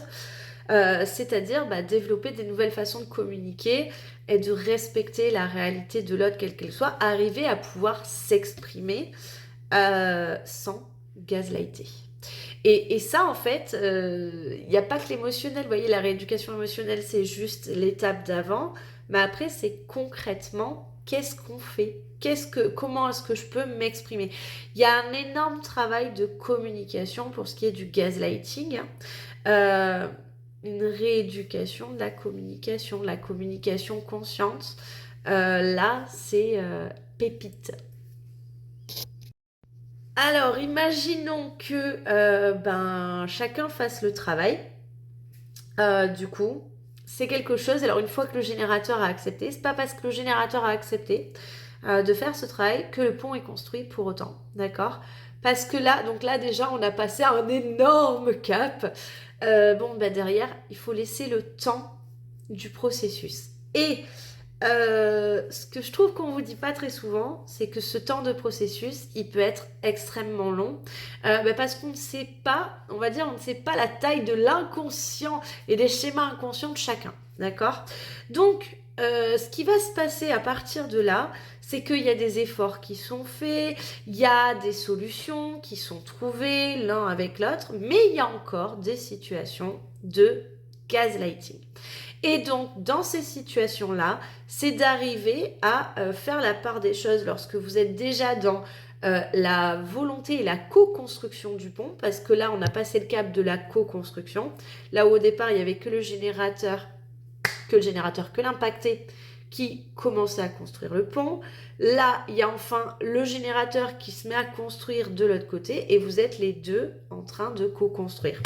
c'est-à-dire développer des nouvelles façons de communiquer et de respecter la réalité de l'autre, quelle qu'elle soit, arriver à pouvoir s'exprimer sans gaslighter. Et ça, en fait, il n'y a pas que l'émotionnel. Vous voyez, la rééducation émotionnelle, c'est juste l'étape d'avant. Mais après, c'est concrètement, qu'est-ce qu'on fait ? Comment est-ce que je peux m'exprimer ? Il y a un énorme travail de communication pour ce qui est du gaslighting. Une rééducation de la communication consciente. Là, c'est pépite. Alors, imaginons que chacun fasse le travail. Du coup, c'est quelque chose. Alors, une fois que le générateur a accepté, c'est pas parce que le générateur a accepté de faire ce travail que le pont est construit pour autant. D'accord ? Parce que là, déjà, on a passé un énorme cap. Derrière, il faut laisser le temps du processus. Et ce que je trouve qu'on vous dit pas très souvent, c'est que ce temps de processus, il peut être extrêmement long, parce qu'on ne sait pas, on va dire, on ne sait pas la taille de l'inconscient et des schémas inconscients de chacun, d'accord ? Donc, ce qui va se passer à partir de là, c'est qu'il y a des efforts qui sont faits, il y a des solutions qui sont trouvées l'un avec l'autre, mais il y a encore des situations de gaslighting. Et donc, dans ces situations-là, c'est d'arriver à faire la part des choses lorsque vous êtes déjà dans la volonté et la co-construction du pont, parce que là, on a passé le cap de la co-construction. Là où au départ, il n'y avait que que l'impacté qui commençait à construire le pont. Là, il y a enfin le générateur qui se met à construire de l'autre côté et vous êtes les deux en train de co-construire.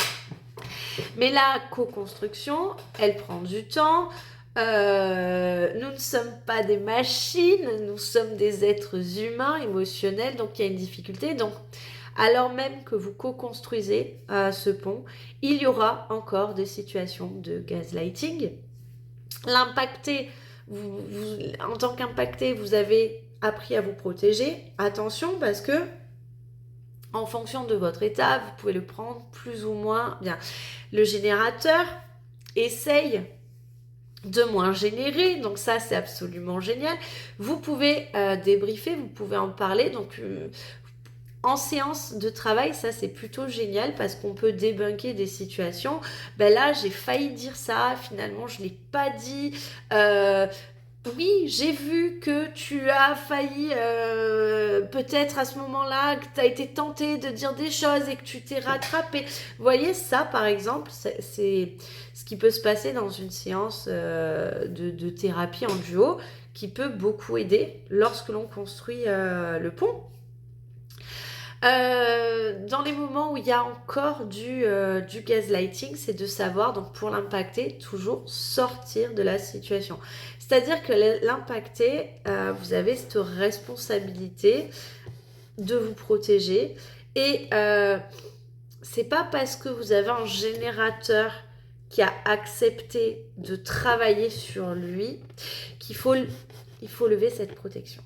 Mais la co-construction, elle prend du temps. Nous ne sommes pas des machines, nous sommes des êtres humains, émotionnels, donc il y a une difficulté. Donc, alors même que vous co-construisez ce pont, il y aura encore des situations de gaslighting. L'impacté, en tant qu'impacté, vous avez appris à vous protéger. Attention, parce que en fonction de votre état, vous pouvez le prendre plus ou moins bien. Le générateur essaye de moins générer, donc ça c'est absolument génial. Vous pouvez débriefer, vous pouvez en parler, donc en séance de travail, ça c'est plutôt génial parce qu'on peut débunker des situations. Là j'ai failli dire ça, finalement je ne l'ai pas dit. Oui, j'ai vu que tu as failli, peut-être à ce moment-là, que tu as été tenté de dire des choses et que tu t'es rattrapé. Vous voyez, ça, par exemple, c'est ce qui peut se passer dans une séance de thérapie en duo qui peut beaucoup aider lorsque l'on construit le pont. Dans les moments où il y a encore du gaslighting, c'est de savoir, donc pour l'impacter, toujours sortir de la situation. C'est-à-dire que l'impacter, vous avez cette responsabilité de vous protéger. Et c'est pas parce que vous avez un générateur qui a accepté de travailler sur lui il faut lever cette protection.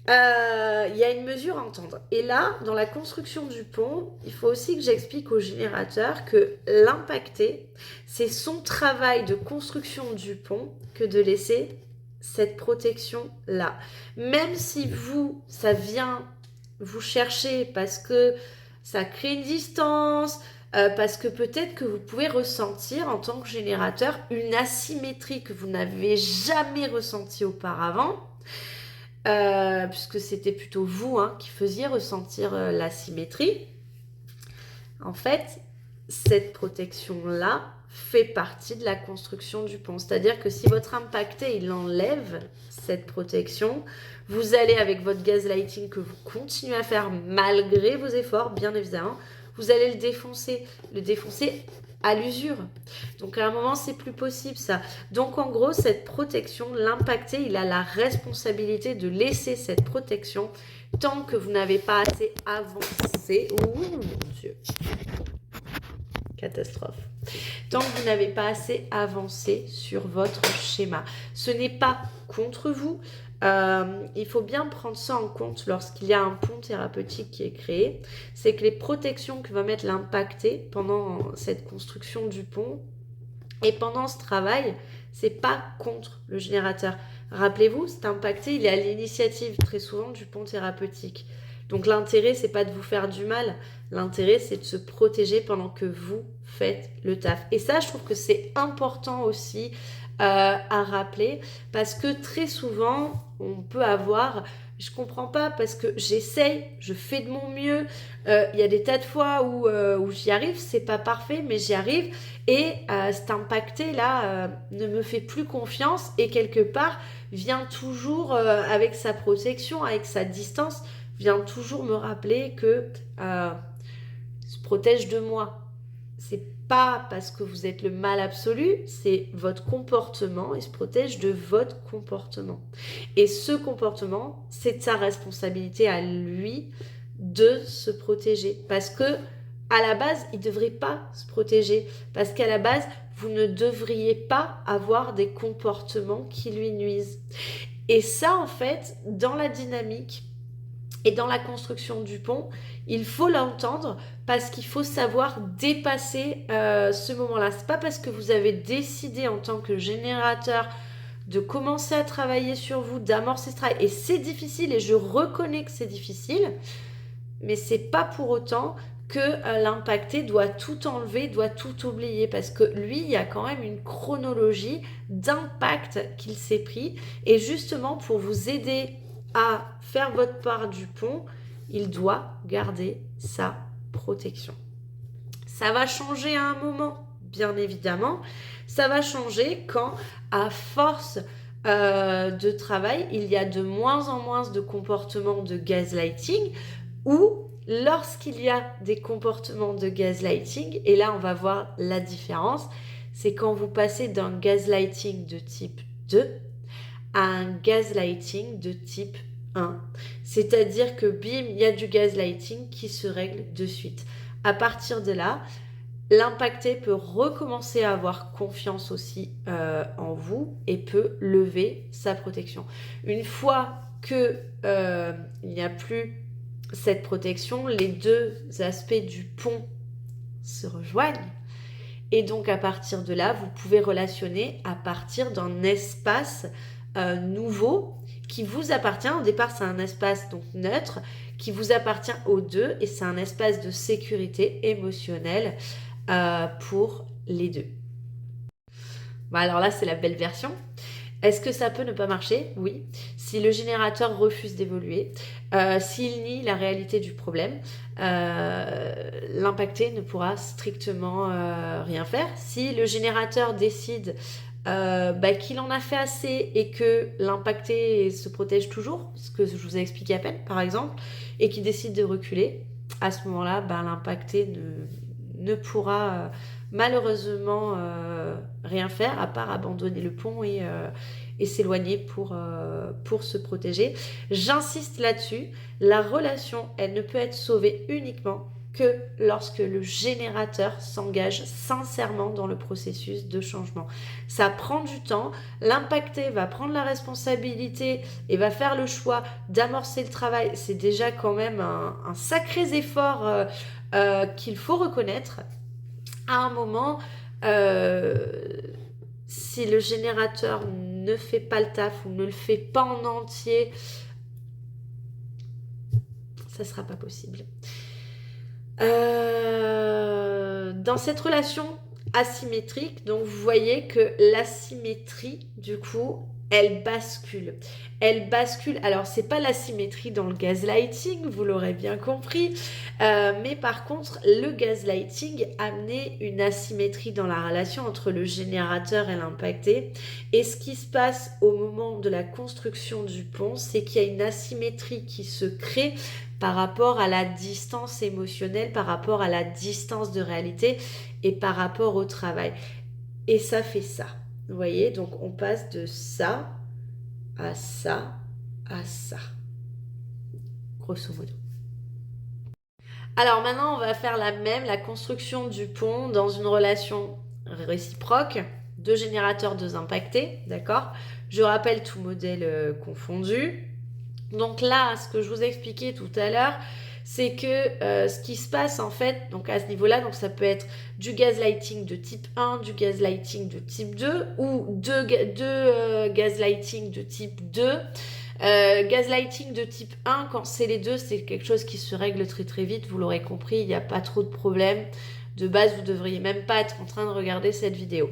Il y a une mesure à entendre. Et là, dans la construction du pont, il faut aussi que j'explique au générateur que l'impacté, c'est son travail de construction du pont que de laisser cette protection-là. Même si vous, ça vient vous chercher parce que ça crée une distance, parce que peut-être que vous pouvez ressentir en tant que générateur une asymétrie que vous n'avez jamais ressentie auparavant, puisque c'était plutôt vous qui faisiez ressentir l'asymétrie. En fait, cette protection-là fait partie de la construction du pont. C'est-à-dire que si votre impacté, il enlève cette protection, vous allez, avec votre gaslighting que vous continuez à faire malgré vos efforts, bien évidemment, vous allez le défoncer à l'usure. Donc à un moment, c'est plus possible ça. Donc en gros, cette protection, l'impacté, il a la responsabilité de laisser cette protection tant que vous n'avez pas assez avancé. Ouh, mon Dieu. Catastrophe. Tant que vous n'avez pas assez avancé sur votre schéma. Ce n'est pas contre vous. Il faut bien prendre ça en compte lorsqu'il y a un pont thérapeutique qui est créé. C'est que les protections que va mettre l'impacté pendant cette construction du pont et pendant ce travail, c'est pas contre le générateur. Rappelez-vous, cet impacté, il est à l'initiative très souvent du pont thérapeutique. Donc l'intérêt, c'est pas de vous faire du mal. L'intérêt, c'est de se protéger pendant que vous faites le taf. Et ça, je trouve que c'est important aussi à rappeler parce que très souvent, on peut avoir... Je comprends pas parce que j'essaye, je fais de mon mieux. Il y a des tas de fois où j'y arrive, c'est pas parfait, mais j'y arrive. Et cet impacté-là ne me fait plus confiance et quelque part vient toujours avec sa protection, avec sa distance, vient toujours me rappeler que se protège de moi. C'est pas parce que vous êtes le mal absolu, c'est votre comportement et se protège de votre comportement. Et ce comportement, c'est de sa responsabilité à lui de se protéger. Parce que à la base, il ne devrait pas se protéger. Parce qu'à la base, vous ne devriez pas avoir des comportements qui lui nuisent. Et ça, en fait, dans la dynamique et dans la construction du pont, il faut l'entendre parce qu'il faut savoir dépasser ce moment-là. C'est pas parce que vous avez décidé en tant que générateur de commencer à travailler sur vous, d'amorcer ce travail. Et c'est difficile et je reconnais que c'est difficile, mais c'est pas pour autant que l'impacté doit tout enlever, doit tout oublier parce que lui, il y a quand même une chronologie d'impact qu'il s'est pris et justement pour vous aider à faire votre part du pont, il doit garder sa protection. Ça va changer à un moment, bien évidemment. Ça va changer quand, à force de travail, il y a de moins en moins de comportements de gaslighting ou lorsqu'il y a des comportements de gaslighting, et là on va voir la différence, c'est quand vous passez d'un gaslighting de type 2 à un gaslighting de type 1. C'est-à-dire que bim, il y a du gaslighting qui se règle de suite. À partir de là, l'impacté peut recommencer à avoir confiance aussi en vous et peut lever sa protection. Une fois que il n'y a plus cette protection, les deux aspects du pont se rejoignent. Et donc à partir de là, vous pouvez relationner à partir d'un espace nouveau qui vous appartient. Au départ, c'est un espace donc neutre qui vous appartient aux deux et c'est un espace de sécurité émotionnelle pour les deux. Bon, alors là, c'est la belle version. Est-ce que ça peut ne pas marcher? Oui. Si le générateur refuse d'évoluer, s'il nie la réalité du problème, l'impacté ne pourra strictement rien faire. Si le générateur décide qu'il en a fait assez et que l'impacté se protège toujours, ce que je vous ai expliqué à peine par exemple, et qu'il décide de reculer, à ce moment-là, l'impacté ne pourra malheureusement rien faire à part abandonner le pont et s'éloigner pour se protéger. J'insiste là-dessus, la relation, elle ne peut être sauvée uniquement que lorsque le générateur s'engage sincèrement dans le processus de changement. Ça prend du temps, l'impacté va prendre la responsabilité et va faire le choix d'amorcer le travail. C'est déjà quand même un sacré effort qu'il faut reconnaître. À un moment, si le générateur ne fait pas le taf ou ne le fait pas en entier, ça ne sera pas possible. Dans cette relation asymétrique, donc vous voyez que l'asymétrie, du coup, elle bascule. Elle bascule, alors c'est pas l'asymétrie dans le gaslighting, vous l'aurez bien compris, mais par contre, le gaslighting amenait une asymétrie dans la relation entre le générateur et l'impacté. Et ce qui se passe au moment de la construction du pont, c'est qu'il y a une asymétrie qui se crée par rapport à la distance émotionnelle, par rapport à la distance de réalité et par rapport au travail. Et ça fait ça. Vous voyez, donc on passe de ça à ça à ça. Grosso modo. Alors maintenant, on va faire la construction du pont dans une relation réciproque, deux générateurs, deux impactés, d'accord? Je rappelle tout modèle confondu. Donc là, ce que je vous ai expliqué tout à l'heure, c'est que ce qui se passe en fait, donc à ce niveau-là, donc ça peut être du gaslighting de type 1, du gaslighting de type 2 ou deux gaslighting de type 2. Gaslighting de type 1, quand c'est les deux, c'est quelque chose qui se règle très très vite, vous l'aurez compris, il n'y a pas trop de problème. De base, vous ne devriez même pas être en train de regarder cette vidéo.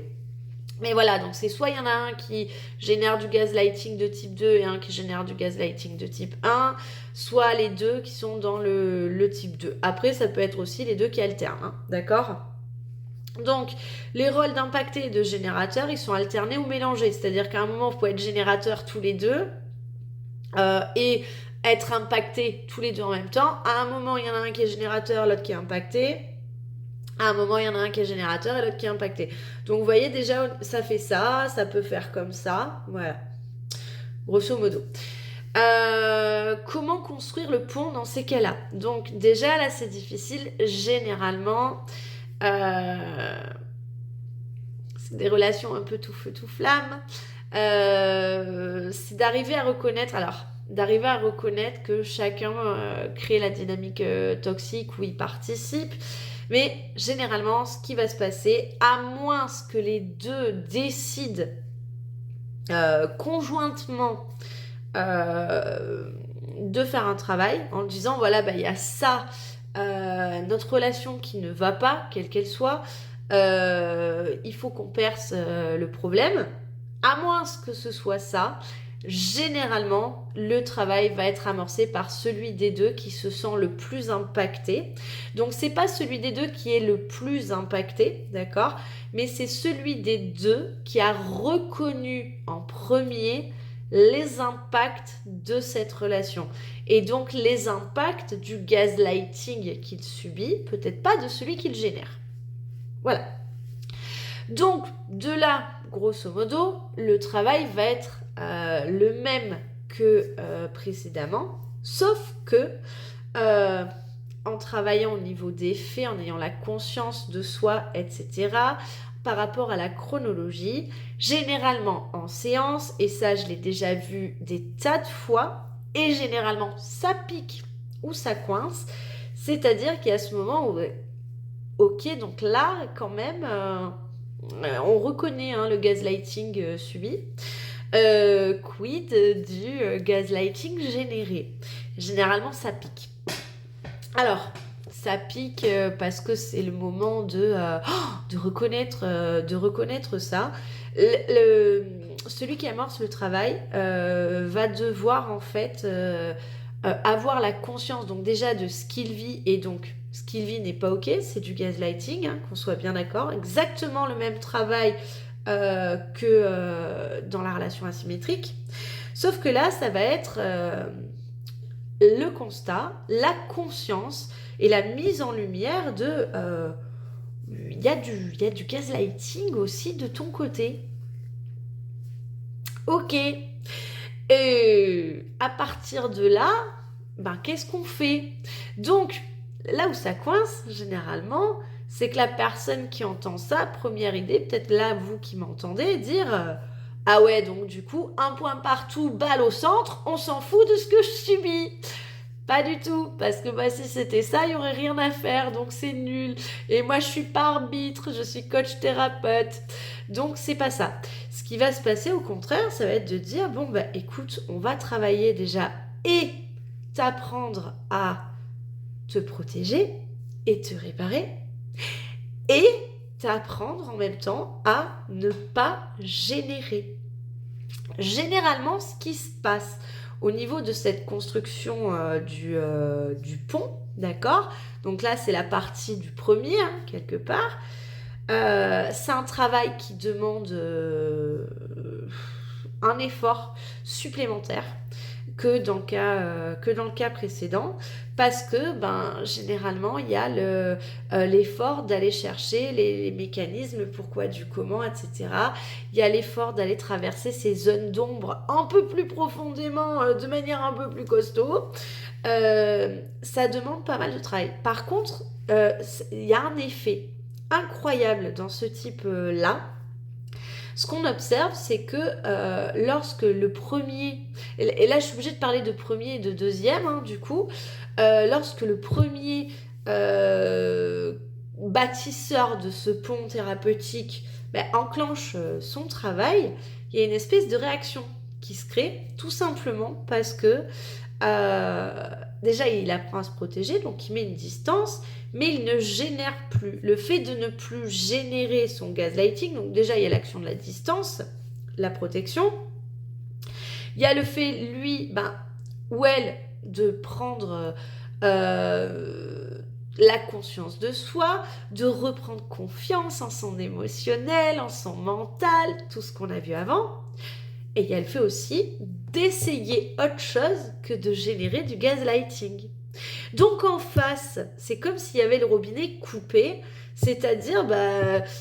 Mais voilà, donc c'est soit il y en a un qui génère du gaslighting de type 2 et un qui génère du gaslighting de type 1, soit les deux qui sont dans le type 2. Après, ça peut être aussi les deux qui alternent, hein, d'accord ? Donc, les rôles d'impacté et de générateur, ils sont alternés ou mélangés. C'est-à-dire qu'à un moment, vous pouvez être générateur tous les deux et être impacté tous les deux en même temps. À un moment, il y en a un qui est générateur, l'autre qui est impacté. À un moment, il y en a un qui est générateur et l'autre qui est impacté. Donc, vous voyez, déjà, ça fait ça, ça peut faire comme ça. Voilà. Grosso modo. Comment construire le pont dans ces cas-là? Donc, déjà, là, c'est difficile. Généralement, c'est des relations un peu tout feu, tout flamme. C'est d'arriver à reconnaître... Alors, d'arriver à reconnaître que chacun crée la dynamique toxique où il participe. Mais généralement, ce qui va se passer, à moins que les deux décident conjointement de faire un travail en disant, voilà, il y a ça, notre relation qui ne va pas, quelle qu'elle soit, il faut qu'on perce le problème. À moins que ce soit ça, généralement, le travail va être amorcé par celui des deux qui se sent le plus impacté. Donc, c'est pas celui des deux qui est le plus impacté, d'accord? Mais c'est celui des deux qui a reconnu en premier les impacts de cette relation. Et donc, les impacts du gaslighting qu'il subit, peut-être pas de celui qu'il génère. Voilà. Donc, de là, grosso modo, le travail va être le même que précédemment, sauf que en travaillant au niveau des faits, en ayant la conscience de soi, etc., par rapport à la chronologie, généralement en séance, et ça je l'ai déjà vu des tas de fois, et généralement ça pique ou ça coince, c'est-à-dire qu'il y a ce moment où, ok, donc là quand même... on reconnaît le gaslighting subi. Quid du gaslighting généré? Généralement, ça pique. Alors, ça pique parce que c'est le moment de reconnaître ça. celui qui amorce le travail va devoir en fait avoir la conscience donc déjà de ce qu'il vit, et donc ce qu'il vit n'est pas ok, c'est du gaslighting, hein, qu'on soit bien d'accord, exactement le même travail que dans la relation asymétrique, sauf que là ça va être le constat, la conscience et la mise en lumière de il y a du gaslighting aussi de ton côté. Ok. Et à partir de là, ben, qu'est-ce qu'on fait? Donc, là où ça coince, généralement, c'est que la personne qui entend ça, première idée, peut-être là, vous qui m'entendez, dire ah ouais, donc du coup, un point partout, balle au centre, on s'en fout de ce que je subis. Pas du tout, parce que bah, si c'était ça, il n'y aurait rien à faire, donc c'est nul. Et moi, je suis pas arbitre, je suis coach thérapeute. Donc, c'est pas ça. Ce qui va se passer, au contraire, ça va être de dire, bon, bah écoute, on va travailler déjà et t'apprendre à te protéger et te réparer, et t'apprendre en même temps à ne pas générer. Généralement, ce qui se passe au niveau de cette construction du pont, d'accord? Donc là, c'est la partie du premier, hein, quelque part. C'est un travail qui demande un effort supplémentaire que dans le cas précédent, parce que ben, généralement il y a l'effort d'aller chercher les mécanismes, pourquoi du comment, etc. Il y a l'effort d'aller traverser ces zones d'ombre un peu plus profondément, de manière un peu plus costaud. Ça demande pas mal de travail. Par contre, il y a un effet incroyable dans ce type-là. Ce qu'on observe, c'est que lorsque le premier, et là je suis obligée de parler de premier et de deuxième, hein, du coup, lorsque le premier bâtisseur de ce pont thérapeutique enclenche son travail, il y a une espèce de réaction qui se crée, tout simplement parce que déjà il apprend à se protéger, donc il met une distance, mais il ne génère plus. Le fait de ne plus générer son gaslighting, donc déjà il y a l'action de la distance, la protection, il y a le fait, lui, ou elle, de prendre la conscience de soi, de reprendre confiance en son émotionnel, en son mental, tout ce qu'on a vu avant. Et il y a le fait aussi d'essayer autre chose que de générer du gaslighting. Donc en face, c'est comme s'il y avait le robinet coupé, c'est-à-dire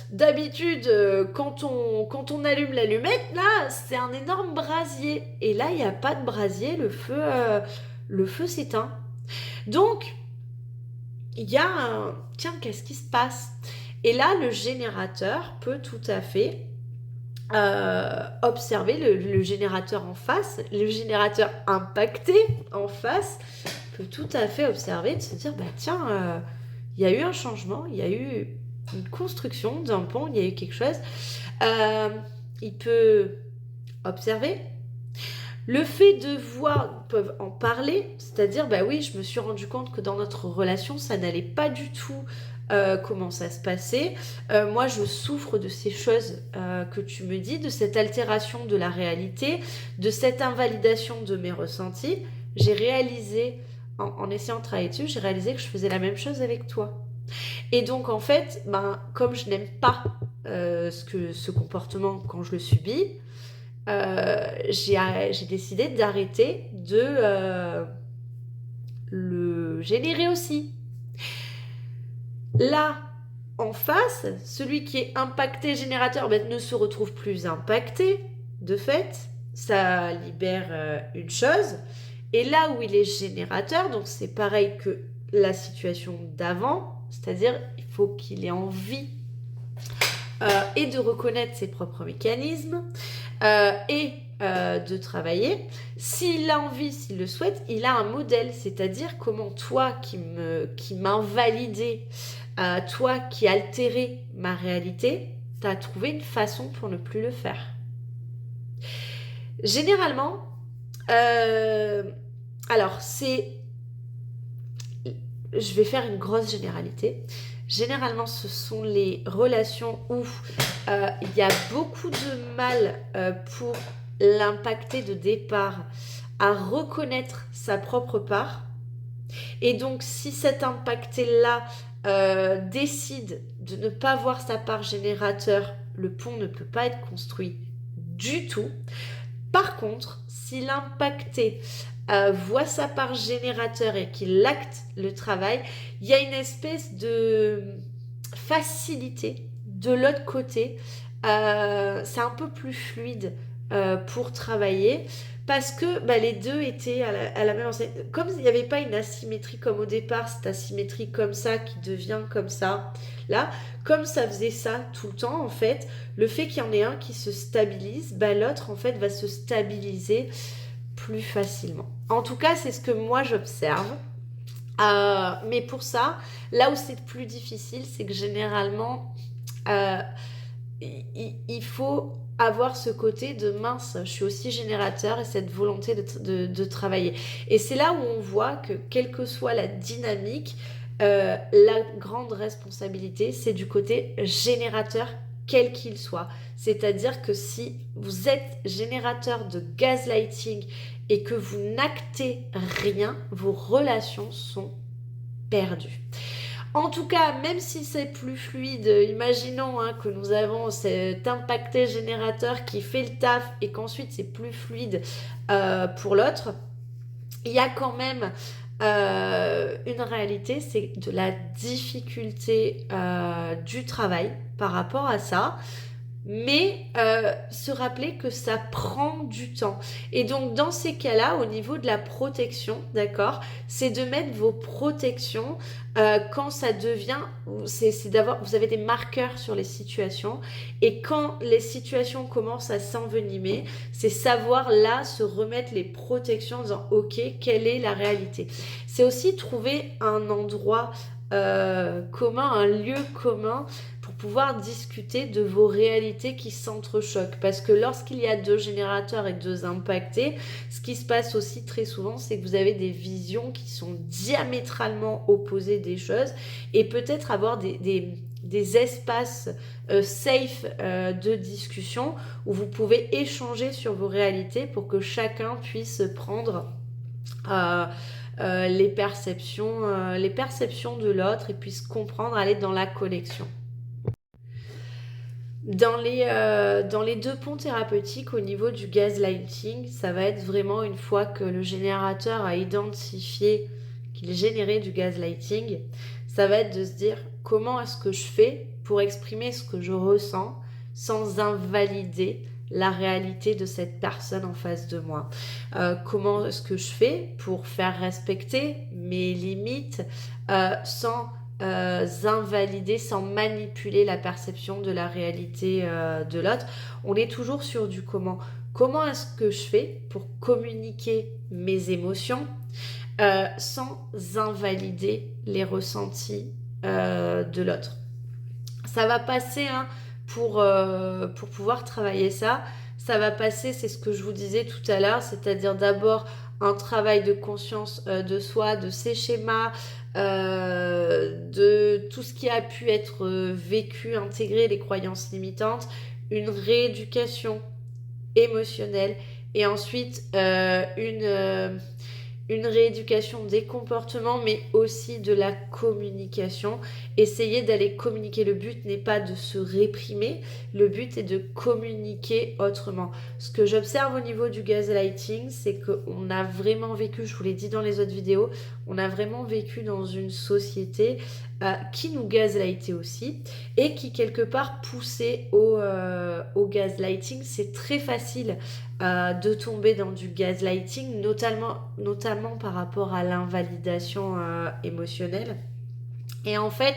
d'habitude quand on allume l'allumette, là c'est un énorme brasier, et là il n'y a pas de brasier, le feu s'éteint. Donc il y a tiens, qu'est-ce qui se passe? Et là le générateur peut tout à fait observer le générateur en face, le générateur impacté en face peut tout à fait observer, de se dire tiens, il y a eu un changement, il y a eu une construction d'un pont, il y a eu quelque chose. Il peut observer. Le fait de voir, ils peuvent en parler, c'est-à-dire oui, je me suis rendu compte que dans notre relation ça n'allait pas du tout. Comment ça se passait. Moi, je souffre de ces choses que tu me dis, de cette altération de la réalité, de cette invalidation de mes ressentis. J'ai réalisé, en essayant de travailler dessus, j'ai réalisé que je faisais la même chose avec toi. Et donc, en fait, comme je n'aime pas ce comportement quand je le subis, j'ai décidé d'arrêter de le générer aussi. Là, en face, celui qui est impacté générateur ne se retrouve plus impacté, de fait, ça libère une chose. Et là où il est générateur, donc c'est pareil que la situation d'avant, c'est-à-dire il faut qu'il ait envie et de reconnaître ses propres mécanismes et de travailler. S'il a envie, s'il le souhaite, il a un modèle, c'est-à-dire comment toi qui m'invalidais, toi qui altérais ma réalité, tu as trouvé une façon pour ne plus le faire. Généralement, alors je vais faire une grosse généralité. Généralement, ce sont les relations où il y a beaucoup de mal pour l'impacté de départ à reconnaître sa propre part. Et donc, si cet impacté-là décide de ne pas voir sa part générateur, le pont ne peut pas être construit du tout. Par contre, si l'impacté voit sa part générateur et qu'il acte le travail, il y a une espèce de facilité de l'autre côté. C'est un peu plus fluide pour travailler parce que les deux étaient à la même enseigne. Comme il n'y avait pas une asymétrie comme au départ, cette asymétrie comme ça qui devient comme ça, là, comme ça faisait ça tout le temps, en fait, le fait qu'il y en ait un qui se stabilise, l'autre, en fait, va se stabiliser plus facilement. En tout cas, c'est ce que moi, j'observe. Mais pour ça, là où c'est plus difficile, c'est que généralement, il faut avoir ce côté de mince, je suis aussi générateur et cette volonté de travailler. Et c'est là où on voit que quelle que soit la dynamique, la grande responsabilité, c'est du côté générateur, quel qu'il soit. C'est-à-dire que si vous êtes générateur de gaslighting et que vous n'actez rien, vos relations sont perdues. En tout cas, même si c'est plus fluide, imaginons que nous avons cet impacté générateur qui fait le taf et qu'ensuite c'est plus fluide pour l'autre, il y a quand même une réalité, c'est de la difficulté du travail par rapport à ça. Mais se rappeler que ça prend du temps. Et donc, dans ces cas-là, au niveau de la protection, d'accord, c'est de mettre vos protections quand ça devient... c'est d'avoir, vous avez des marqueurs sur les situations. Et quand les situations commencent à s'envenimer, c'est savoir là se remettre les protections en disant « Ok, quelle est la réalité ?» C'est aussi trouver un endroit commun, un lieu commun pour pouvoir discuter de vos réalités qui s'entrechoquent. Parce que lorsqu'il y a deux générateurs et deux impactés, ce qui se passe aussi très souvent, c'est que vous avez des visions qui sont diamétralement opposées des choses et peut-être avoir des espaces safe de discussion où vous pouvez échanger sur vos réalités pour que chacun puisse prendre les perceptions de l'autre et puisse comprendre, aller dans la connexion. Dans les deux ponts thérapeutiques, au niveau du gaslighting, ça va être vraiment une fois que le générateur a identifié qu'il générait du gaslighting, ça va être de se dire comment est-ce que je fais pour exprimer ce que je ressens sans invalider la réalité de cette personne en face de moi. Comment est-ce que je fais pour faire respecter mes limites sans invalider, sans manipuler la perception de la réalité de l'autre. On est toujours sur du comment. Comment est-ce que je fais pour communiquer mes émotions sans invalider les ressentis de l'autre. Ça va passer pour pouvoir travailler ça. Ça va passer, c'est ce que je vous disais tout à l'heure, c'est-à-dire d'abord un travail de conscience de soi, de ses schémas, de tout ce qui a pu être vécu, intégré, les croyances limitantes, une rééducation émotionnelle et ensuite une rééducation des comportements, mais aussi de la communication. Essayez d'aller communiquer. Le but n'est pas de se réprimer, le but est de communiquer autrement. Ce que j'observe au niveau du gaslighting, c'est qu'on a vraiment vécu, je vous l'ai dit dans les autres vidéos, on a vraiment vécu dans une société qui nous gaslightait aussi et qui quelque part poussait au gaslighting. C'est très facile de tomber dans du gaslighting, notamment par rapport à l'invalidation émotionnelle. Et en fait,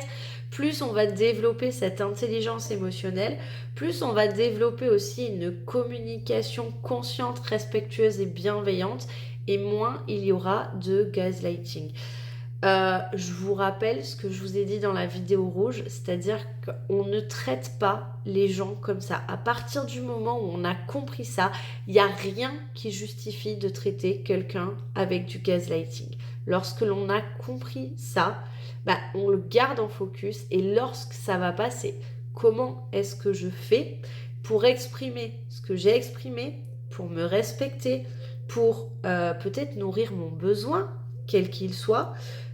plus on va développer cette intelligence émotionnelle, plus on va développer aussi une communication consciente, respectueuse et bienveillante, et moins il y aura de gaslighting. Je vous rappelle ce que je vous ai dit dans la vidéo rouge, c'est-à-dire qu'on ne traite pas les gens comme ça. À partir du moment où on a compris ça, il n'y a rien qui justifie de traiter quelqu'un avec du gaslighting. Lorsque l'on a compris ça, on le garde en focus et lorsque ça va pas, c'est comment est-ce que je fais pour exprimer ce que j'ai exprimé, pour me respecter, pour peut-être nourrir mon besoin, quel qu'il soit,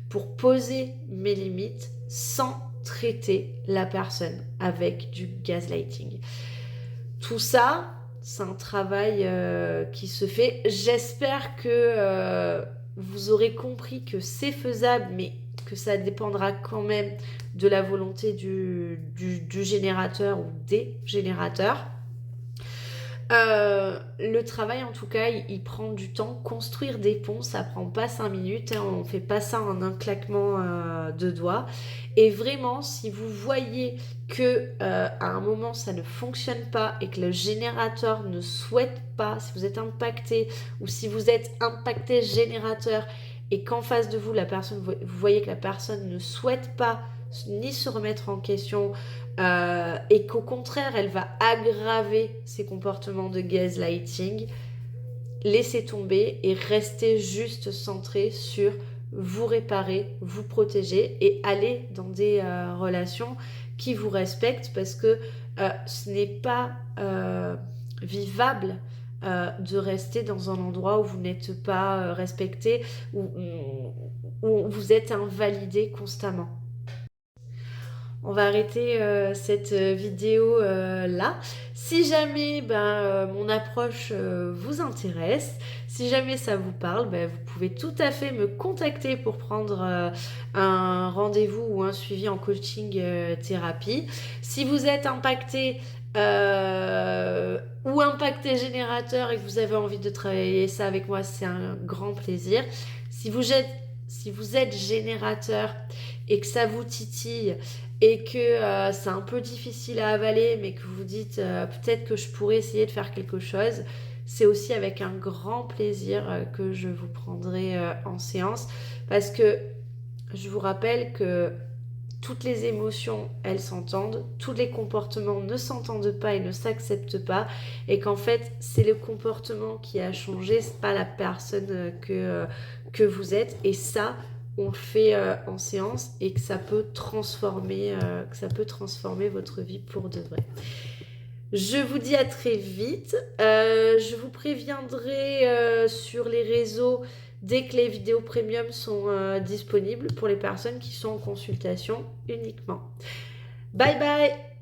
pour poser mes limites sans traiter la personne avec du gaslighting. Tout ça, c'est un travail qui se fait. J'espère que vous aurez compris que c'est faisable, mais que ça dépendra quand même de la volonté du générateur ou des générateurs. Le travail, en tout cas, il prend du temps. Construire des ponts, ça prend pas 5 minutes. Hein, on fait pas ça en un claquement de doigts. Et vraiment, si vous voyez que à un moment ça ne fonctionne pas et que le générateur ne souhaite pas, si vous êtes impacté ou si vous êtes impacté générateur et qu'en face de vous, la personne, vous voyez que la personne ne souhaite pas ni se remettre en question, et qu'au contraire, elle va aggraver ses comportements de gaslighting, laissez tomber et restez juste centré sur vous réparer, vous protéger et aller dans des relations qui vous respectent parce que ce n'est pas vivable de rester dans un endroit où vous n'êtes pas respecté, où vous êtes invalidé constamment. On va arrêter cette vidéo là. Si jamais mon approche vous intéresse, si jamais ça vous parle, vous pouvez tout à fait me contacter pour prendre un rendez-vous ou un suivi en coaching thérapie. Si vous êtes impacté ou impacté générateur et que vous avez envie de travailler ça avec moi, c'est un grand plaisir. Si vous êtes générateur et que ça vous titille et que c'est un peu difficile à avaler, mais que vous dites peut-être que je pourrais essayer de faire quelque chose, c'est aussi avec un grand plaisir que je vous prendrai en séance, parce que je vous rappelle que toutes les émotions, elles s'entendent, tous les comportements ne s'entendent pas et ne s'acceptent pas, et qu'en fait, c'est le comportement qui a changé, c'est pas la personne que vous êtes, et ça, on le fait en séance et que ça peut transformer votre vie pour de vrai. Je vous dis à très vite. Je vous préviendrai sur les réseaux dès que les vidéos premium sont disponibles pour les personnes qui sont en consultation uniquement. Bye bye!